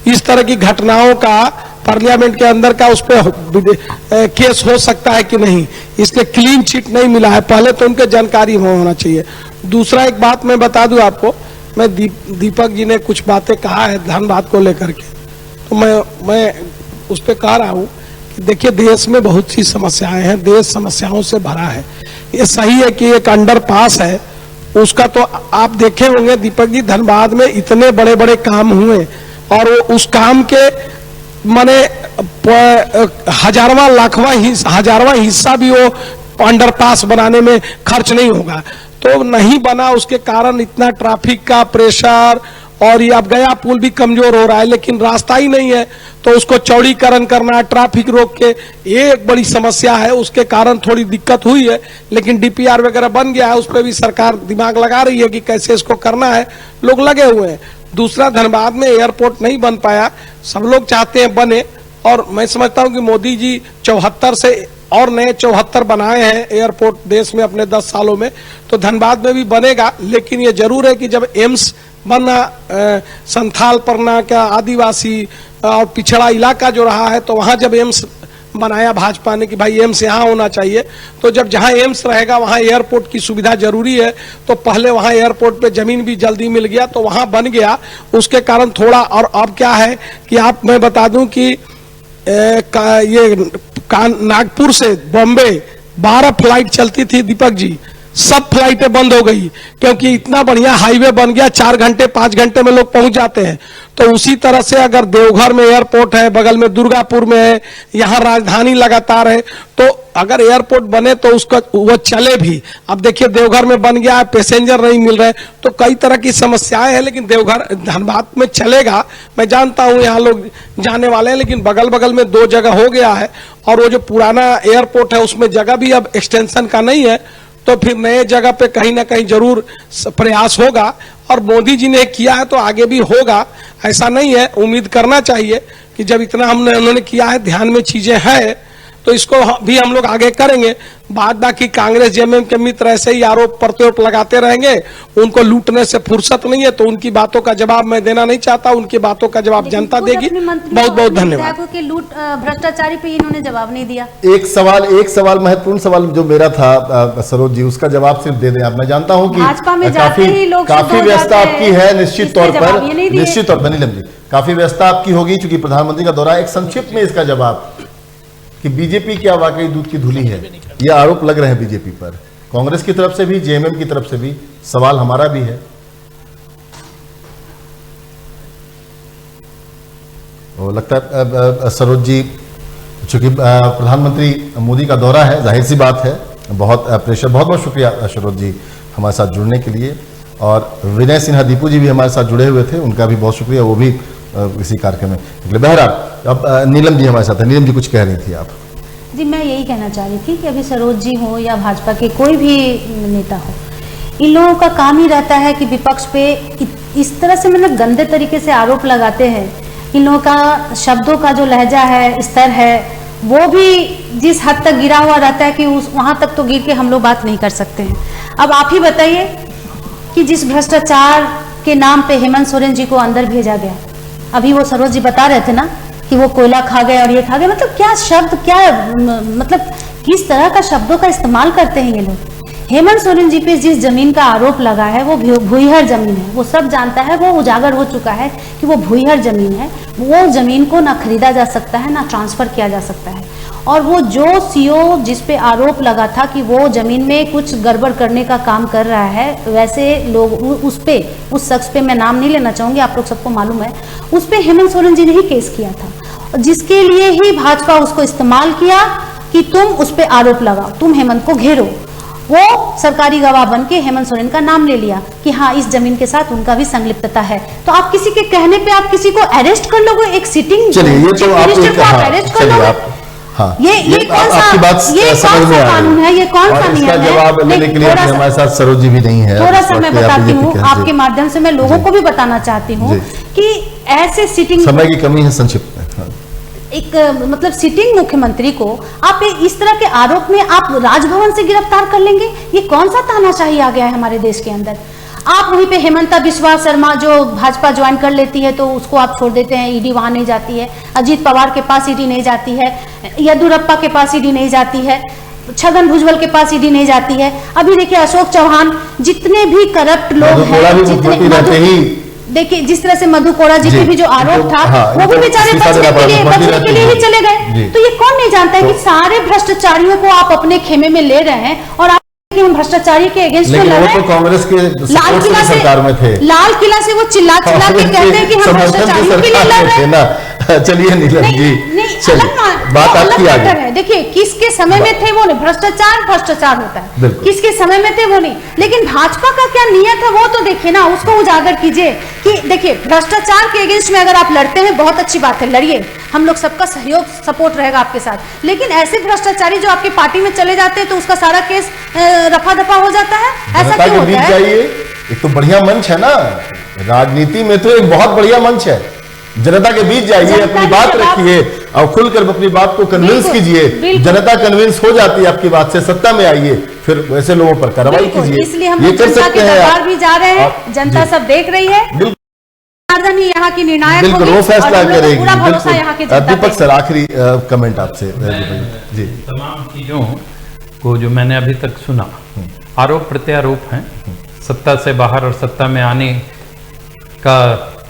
इस तरह की घटनाओं का पार्लियामेंट के अंदर का उस पर केस हो सकता है कि नहीं, इसलिए क्लीन चिट नहीं मिला है। पहले तो उनके जानकारी होना चाहिए। दूसरा एक बात मैं बता दूं आपको, मैं दीपक जी ने कुछ बातें कहा है धनबाद को लेकर के, तो मैं उस पर कह रहा हूं कि देखिए, देश में बहुत सी समस्याएं हैं, देश समस्याओं से भरा है। ये सही है कि एक अंडरपास है, उसका तो आप देखे होंगे दीपक जी, धनबाद में इतने बड़े बड़े काम हुए और उस काम के माने हजारवां हिस्सा भी वो अंडरपास बनाने में खर्च नहीं होगा, तो नहीं बना। उसके कारण इतना ट्रैफिक का प्रेशर और ये अब गया पुल भी कमजोर हो रहा है, लेकिन रास्ता ही नहीं है तो उसको चौड़ीकरण करना, ट्रैफिक रोक के, ये एक बड़ी समस्या है। उसके कारण थोड़ी दिक्कत हुई है, लेकिन डीपीआर वगैरह बन गया है, उस पर भी सरकार दिमाग लगा रही है कि कैसे इसको करना है, लोग लगे हुए हैं। दूसरा, धनबाद में एयरपोर्ट नहीं बन पाया, सब लोग चाहते हैं बने, और मैं समझता हूं कि मोदी जी 74 से और नए 74 बनाए हैं एयरपोर्ट देश में अपने 10 सालों में, तो धनबाद में भी बनेगा। लेकिन ये जरूर है कि जब एम्स बनना, संथाल परना का आदिवासी और पिछड़ा इलाका जो रहा है, तो वहां जब एम्स बनाया भाजपा ने कि भाई एम्स यहाँ होना चाहिए, तो जब जहां एम्स रहेगा वहां एयरपोर्ट की सुविधा जरूरी है, तो पहले वहां एयरपोर्ट पे जमीन भी जल्दी मिल गया तो वहां बन गया, उसके कारण थोड़ा। और अब क्या है कि मैं बता दूं कि नागपुर से बॉम्बे 12 फ्लाइट चलती थी दीपक जी, सब फ्लाइटें बंद हो गई, क्योंकि इतना बढ़िया हाईवे बन गया, 4 घंटे 5 घंटे में लोग पहुंच जाते हैं। तो उसी तरह से अगर देवघर में एयरपोर्ट है, बगल में दुर्गापुर में है, यहाँ राजधानी लगातार है, तो अगर एयरपोर्ट बने तो उसका वो चले भी। अब देखिए देवघर में बन गया है, पैसेंजर नहीं मिल रहे, तो कई तरह की समस्याएं हैं, लेकिन देवघर धनबाद में चलेगा। मैं जानता हूं यहाँ लोग जाने वाले हैं, लेकिन बगल बगल में 2 जगह हो गया है, और वो जो पुराना एयरपोर्ट है उसमें जगह भी अब एक्सटेंशन का नहीं है, तो फिर नए जगह पे कहीं ना कहीं जरूर प्रयास होगा। और मोदी जी ने किया है तो आगे भी होगा, ऐसा नहीं है। उम्मीद करना चाहिए कि जब इतना उन्होंने किया है, ध्यान में चीजें हैं, तो इसको भी हम लोग आगे करेंगे। बाद बाकी कांग्रेस जेएमएम के मित्र ऐसे ही आरोप प्रत्यारोप लगाते रहेंगे, उनको लूटने से फुर्सत नहीं है, तो उनकी बातों का जवाब मैं देना नहीं चाहता, उनकी बातों का जवाब जनता देगी। बहुत बहुत धन्यवाद। के लूट भ्रष्टाचारी पे इन्होंने जवाब नहीं दिया। एक सवाल महत्वपूर्ण सवाल जो मेरा था सरोज जी, उसका जवाब सिर्फ दे दें आप। मैं जानता हूं कि भाजपा में जाते ही लोग काफी व्यस्तता आपकी है, निश्चित तौर पर नीलम जी काफी व्यस्तता आपकी होगी चूंकि प्रधानमंत्री का दौरा। एक संक्षिप्त में इसका जवाब कि बीजेपी क्या वाकई दूध की धुली है, ये आरोप लग रहे हैं बीजेपी पर, कांग्रेस की तरफ से भी, जेएमएम की तरफ से भी। सवाल हमारा भी है। वो लगता है सरोज जी, चूंकि प्रधानमंत्री मोदी का दौरा है, जाहिर सी बात है बहुत प्रेशर। बहुत बहुत शुक्रिया सरोज जी हमारे साथ जुड़ने के लिए। और विनय सिन्हा दीपू जी भी हमारे साथ जुड़े हुए थे, उनका भी बहुत शुक्रिया, वो भी इसी कार्यक्रम में। बहरहाल अब नीलम जी हमारे साथ है। नीलम जी कुछ कह रही थी आप? जी, मैं यही कहना चाह रही थी कि अभी सरोज जी हो या भाजपा के कोई भी नेता हो, इन लोगों का काम ही रहता है कि विपक्ष पे इस तरह से मतलब गंदे तरीके से आरोप लगाते हैं। इन लोगों का शब्दों का जो लहजा है, स्तर है, वो भी जिस हद तक गिरा हुआ रहता है कि वहां तक तो गिर के हम लोग बात नहीं कर सकते हैं। अब आप ही बताइए कि जिस भ्रष्टाचार के नाम पे हेमंत सोरेन जी को अंदर भेजा गया, अभी वो सरोज जी बता रहे थे ना कि वो कोयला खा गए और ये खा गए, मतलब क्या शब्द, क्या मतलब किस तरह का शब्दों का इस्तेमाल करते हैं ये लोग। हेमंत सोरेन जी पे जिस जमीन का आरोप लगा है वो भूईहर जमीन है, वो सब जानता है, वो उजागर हो चुका है कि वो भूईहर जमीन है। वो जमीन को ना खरीदा जा सकता है ना ट्रांसफर किया जा सकता है। और वो जो सीओ जिस पे आरोप लगा था कि वो जमीन में कुछ गड़बड़ करने का काम कर रहा है, वैसे लोग उस शख्स पे मैं नाम नहीं लेना चाहूंगी, आप लोग सबको मालूम है, उस पे हेमंत सोरेन जी ने ही केस किया था, जिसके लिए ही भाजपा उसको इस्तेमाल किया कि तुम उस पे आरोप लगाओ, तुम हेमंत को घेरो। वो सरकारी गवाह बन के हेमंत सोरेन का नाम ले लिया कि हाँ इस जमीन के साथ उनका भी संलिप्तता है। तो आप किसी के कहने पे आप किसी को अरेस्ट कर लोगे, एक सिटिंग मिनिस्टर को आप अरेस्ट कर लोगे। हाँ, ये कौन सा कानून है, ये कौन सा नियम है? जवाब लेने के लिए हमारे साथ सरोज जी भी नहीं है। थोड़ा सा मैं बताती हूँ आपके माध्यम से, मैं लोगों को भी बताना चाहती हूँ कि ऐसे सिटिंग, समय की कमी है, संक्षिप्त में एक मतलब सिटिंग मुख्यमंत्री को आप इस तरह के आरोप में आप राजभवन से गिरफ्तार कर लेंगे, ये कौन सा तानाशाही आ गया है हमारे देश के अंदर। आप वहीं पे हेमंता बिस्वा शर्मा जो भाजपा ज्वाइन कर लेती है तो उसको आप छोड़ देते हैं, ईडी वहां नहीं जाती है, अजीत पवार के पास ईडी नहीं जाती है, येदुरप्पा के पास ईडी नहीं जाती है, छगन भुजबल के पास ईडी नहीं जाती है। अभी देखिए अशोक चौहान, जितने भी करप्ट लोग हैं, जितने देखिए जिस तरह से मधु कोड़ा जी के भी जो आरोप था, वो भी बेचारे बचने के लिए ही चले गए। तो ये कौन नहीं जानता है कि सारे भ्रष्टाचारियों को आप अपने खेमे में ले रहे हैं और आप कि हम भ्रष्टाचारी के अगेंस्ट में लड़ रहे हैं। कांग्रेस के लाल किला से सरकार में थे, लाल किला से वो चिल्ला चिल्ला के कहते हैं कि हम भ्रष्टाचारियों के लिए लड़ रहे हैं। चलिए नीलम जी, चलिए बात आपकी आगे। है। देखिए किसके समय में थे वो नहीं, भ्रष्टाचार होता है, किसके समय में थे वो नहीं, लेकिन भाजपा का क्या नियत है वो तो देखिए ना, उसको उजागर कीजिए कि देखिए भ्रष्टाचार के अगेंस्ट में अगर आप लड़ते हैं बहुत अच्छी बात है, लड़िए, हम लोग सबका सहयोग सपोर्ट रहेगा आपके साथ, लेकिन ऐसे भ्रष्टाचारी जो आपकी पार्टी में चले जाते हैं तो उसका सारा केस रफा दफा हो जाता है, ऐसा क्यों होता है? एक तो बढ़िया मंच है ना, राजनीति में तो एक बहुत बढ़िया मंच है, जनता के बीच जाइए, अपनी बात रखिए और खुलकर अपनी बात को कन्विंस कीजिए, जनता कन्विंस हो जाती है आपकी बात से, सत्ता में आइए, फिर वैसे लोगों पर कार्रवाई कीजिए। इसलिए हम जनता के दरबार भी जा रहे हैं, जनता सब देख रही है, यहाँ की निर्णायक बिल्कुल वो फैसला करेगी। पूरा भरोसा यहाँ की जनता पे। दीपक सर आखिरी कमेंट आपसे जी। तमाम चीजों को जो मैंने अभी तक सुना, आरोप प्रत्यारोप हैं, सत्ता से बाहर और सत्ता में आने का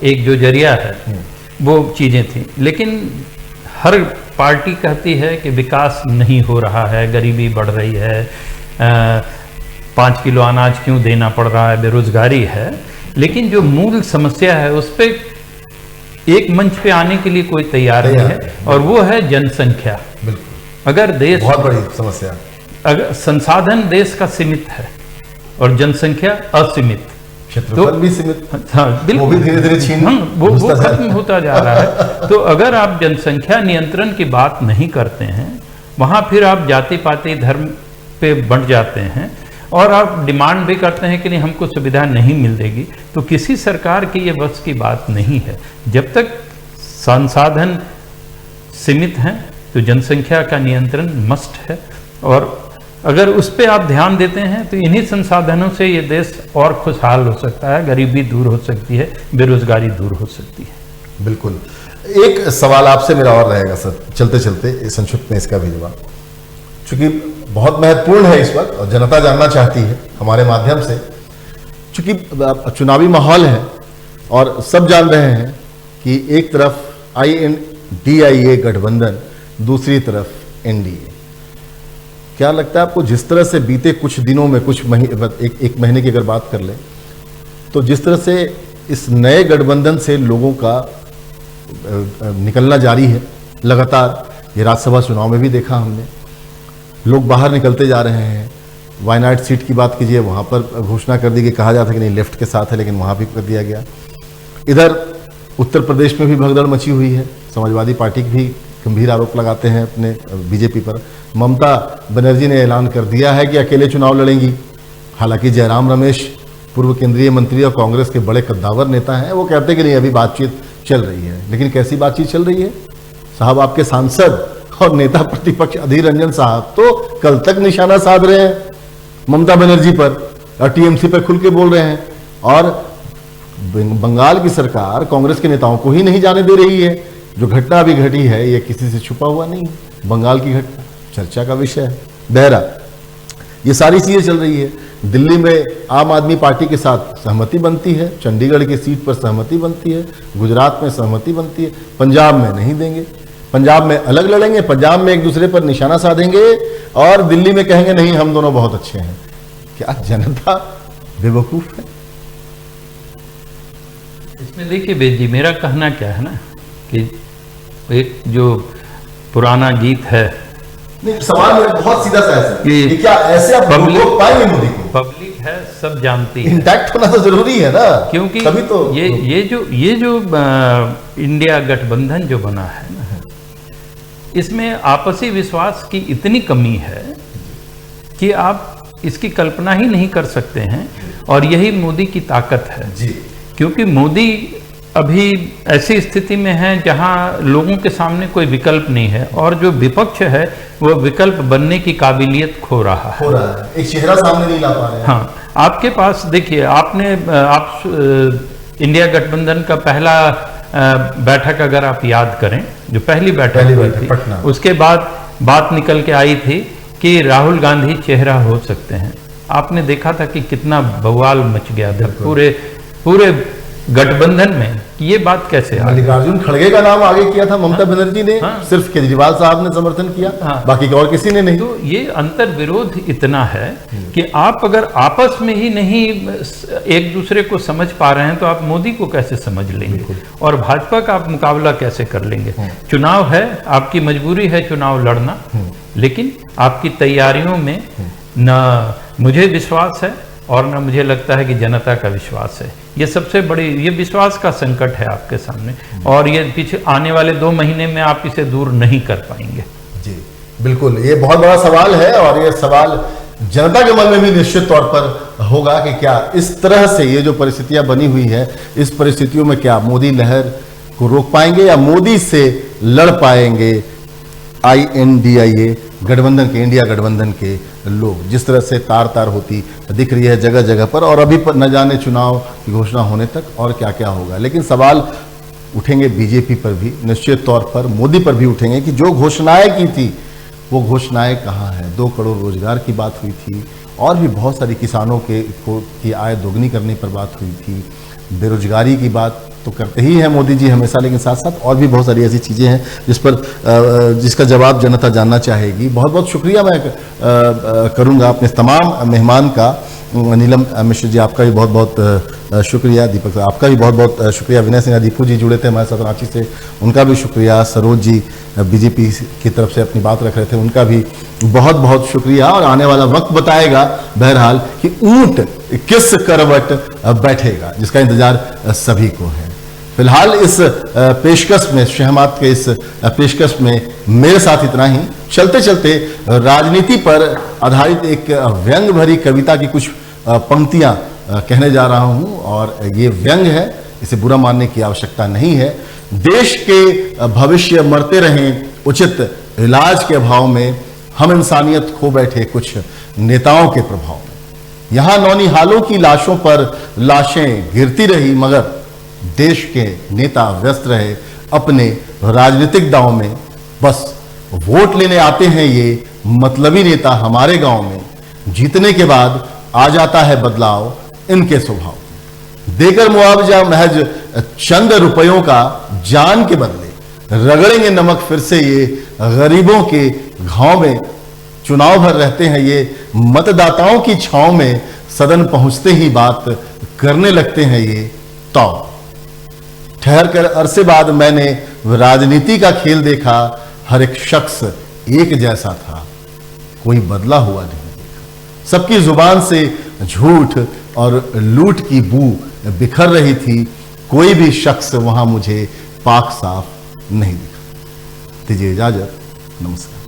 एक जो जरिया है वो चीजें थी, लेकिन हर पार्टी कहती है कि विकास नहीं हो रहा है, गरीबी बढ़ रही है, 5 किलो अनाज क्यों देना पड़ रहा है, बेरोजगारी है, लेकिन जो मूल समस्या है उस पर एक मंच पे आने के लिए कोई तैयार नहीं है, और वो है जनसंख्या। बिल्कुल, अगर देश, बहुत बड़ी समस्या, अगर संसाधन देश का सीमित है और जनसंख्या असीमित, क्षेत्रफल भी सीमित, हाँ बिल्कुल, वो भी धीरे-धीरे छीन वो खत्म होता जा रहा है। तो अगर आप जनसंख्या नियंत्रण की बात नहीं करते हैं, वहां फिर आप जाति पाति धर्म पे बढ़ जाते हैं और आप डिमांड भी करते हैं कि नहीं हमको सुविधा नहीं मिलेगी, तो किसी सरकार की ये बस की बात नहीं है। जब तक संसाधन सीमित हैं तो जनसंख्या का नियंत्रण मस्ट है, और अगर उस पर आप ध्यान देते हैं तो इन्हीं संसाधनों से ये देश और खुशहाल हो सकता है, गरीबी दूर हो सकती है, बेरोजगारी दूर हो सकती है। बिल्कुल। एक सवाल आपसे मेरा और रहेगा सर, चलते चलते संक्षिप्त में इसका भी जवाब, चूंकि बहुत महत्वपूर्ण है इस वक्त और जनता जानना चाहती है हमारे माध्यम से, चूंकि चुनावी माहौल है और सब जान रहे हैं कि एक तरफ INDIA गठबंधन, दूसरी तरफ NDA। क्या लगता है आपको, जिस तरह से बीते कुछ दिनों में, कुछ एक महीने की अगर बात कर ले, तो जिस तरह से इस नए गठबंधन से लोगों का निकलना जारी है लगातार, ये राज्यसभा चुनाव में भी देखा हमने, लोग बाहर निकलते जा रहे हैं। वायनाड सीट की बात कीजिए, वहाँ पर घोषणा कर दी गई, कहा जाता कि नहीं लेफ्ट के साथ है, लेकिन वहाँ भी कर दिया गया। इधर उत्तर प्रदेश में भी भगदड़ मची हुई है, समाजवादी पार्टी भी गंभीर आरोप लगाते हैं अपने बीजेपी पर। ममता बनर्जी ने ऐलान कर दिया है कि अकेले चुनाव लड़ेंगी। हालांकि जयराम रमेश पूर्व केंद्रीय मंत्री और कांग्रेस के बड़े कद्दावर नेता हैं, वो कहते हैं कि नहीं अभी बातचीत चल रही है, लेकिन कैसी बातचीत चल रही है साहब? आपके सांसद और नेता प्रतिपक्ष अधीर रंजन साहब तो कल तक निशाना साध रहे हैं ममता बनर्जी पर और TMC पर खुल के बोल रहे हैं, और बंगाल की सरकार कांग्रेस के नेताओं को ही नहीं जाने दे रही है। जो घटना अभी घटी है ये किसी से छुपा हुआ नहीं है, बंगाल की घटना चर्चा का विषय है। बहरा ये सारी चीजें चल रही है। दिल्ली में आम आदमी पार्टी के साथ सहमति बनती है, चंडीगढ़ की सीट पर सहमति बनती है, गुजरात में सहमति बनती है, पंजाब में नहीं देंगे, पंजाब में अलग लड़ेंगे, पंजाब में एक दूसरे पर निशाना साधेंगे, और दिल्ली में कहेंगे नहीं हम दोनों बहुत अच्छे हैं। क्या जनता बेवकूफ है? इसमें देखिए बेजी, मेरा कहना क्या है ना कि एक जो पुराना गीत है, नहीं सवाल मेरा बहुत सीधा सा है कि क्या ऐसे आप रोक पाएंगे मोदी को? पब्लिक है सब जानती है, इंटैक्ट होना तो जरूरी है ना, क्योंकि तभी तो ये जो इंडिया गठबंधन जो बना है ना, इसमें आपसी विश्वास की इतनी कमी है कि आप इसकी कल्पना ही नहीं कर सकते हैं, और यही मोदी की ताकत है जी। क्योंकि मोदी अभी ऐसी स्थिति में है जहां लोगों के सामने कोई विकल्प नहीं है, और जो विपक्ष है वो विकल्प बनने की काबिलियत खो रहा है, एक चेहरा सामने नहीं ला पा रहे हैं। हाँ, आपके पास देखिए, आप इंडिया गठबंधन का पहला बैठक अगर आप याद करें, जो पहली बैठक हुई थी, उसके बाद बात निकल के आई थी कि राहुल गांधी चेहरा हो सकते हैं। आपने देखा था कि कितना बवाल मच गया था, पूरे गठबंधन में ये बात कैसे आ गई? मल्लिकार्जुन खड़गे का नाम आगे किया था ममता बनर्जी ने, हाँ। सिर्फ केजरीवाल साहब ने समर्थन किया, हाँ। बाकी और किसी ने नहीं। तो ये अंतर विरोध इतना है कि आप अगर आपस में ही नहीं एक दूसरे को समझ पा रहे हैं तो आप मोदी को कैसे समझ लेंगे और भाजपा का आप मुकाबला कैसे कर लेंगे? चुनाव है, आपकी मजबूरी है चुनाव लड़ना, लेकिन आपकी तैयारियों में न मुझे विश्वास है और न मुझे लगता है कि जनता का विश्वास है। ये सबसे बड़ी, ये विश्वास का संकट है आपके सामने और ये पीछे आने वाले 2 महीने में आप इसे दूर नहीं कर पाएंगे। जी बिल्कुल, ये बहुत बड़ा सवाल है और ये सवाल जनता के मन में भी निश्चित तौर पर होगा कि क्या इस तरह से ये जो परिस्थितियां बनी हुई है, इस परिस्थितियों में क्या मोदी लहर को रोक पाएंगे या मोदी से लड़ पाएंगे INDIA गठबंधन के, इंडिया गठबंधन के लोग। जिस तरह से तार तार होती दिख रही है जगह जगह पर, और अभी पर न जाने चुनाव की घोषणा होने तक और क्या क्या होगा। लेकिन सवाल उठेंगे बीजेपी पर भी, निश्चित तौर पर मोदी पर भी उठेंगे कि जो घोषणाएं की थी वो घोषणाएं कहाँ हैं। 2 करोड़ रोजगार की बात हुई थी और भी बहुत सारी किसानों की आय दोगुनी करने पर बात हुई थी, बेरोजगारी की बात तो करते ही हैं मोदी जी हमेशा, लेकिन साथ साथ और भी बहुत सारी ऐसी चीज़ें हैं जिसका जवाब जनता जानना चाहेगी। बहुत बहुत शुक्रिया मैं करूंगा अपने तमाम मेहमान का। नीलम मिश्र जी आपका भी बहुत बहुत शुक्रिया, दीपक साहब आपका भी बहुत बहुत शुक्रिया, विनय सिन्हा दीपू जी जुड़े थे हमारे साथ रांची से, उनका भी शुक्रिया, सरोज जी बीजेपी की तरफ से अपनी बात रख रहे थे, उनका भी बहुत बहुत शुक्रिया। और आने वाला वक्त बताएगा बहरहाल कि ऊंट किस करवट बैठेगा, जिसका इंतजार सभी को है। फिलहाल इस पेशकश में, शहमात के इस पेशकश में मेरे साथ इतना ही। चलते चलते राजनीति पर आधारित एक व्यंग भरी कविता की कुछ पंक्तियां कहने जा रहा हूं और ये व्यंग है, इसे बुरा मानने की आवश्यकता नहीं है। देश के भविष्य मरते रहें उचित इलाज के अभाव में, हम इंसानियत खो बैठे कुछ नेताओं के प्रभाव में। यहां नौनिहालों की लाशों पर लाशें गिरती रही, मगर देश के नेता व्यस्त रहे अपने राजनीतिक दांव में। बस वोट लेने आते हैं ये मतलबी नेता हमारे गांव में, जीतने के बाद आ जाता है बदलाव इनके स्वभाव। देकर मुआवजा महज चंद रुपयों का, जान के बदले रगड़ेंगे नमक फिर से ये गरीबों के घाव में। चुनाव भर रहते हैं ये मतदाताओं की छांव में, सदन पहुंचते ही बात करने लगते हैं ये तो। ठहर कर अरसे बाद मैंने राजनीति का खेल देखा, हर एक शख्स एक जैसा था, कोई बदला हुआ नहीं देखा। सबकी जुबान से झूठ और लूट की बू बिखर रही थी, कोई भी शख्स वहां मुझे पाक साफ नहीं दिखा। दीजिए इजाजत, नमस्कार।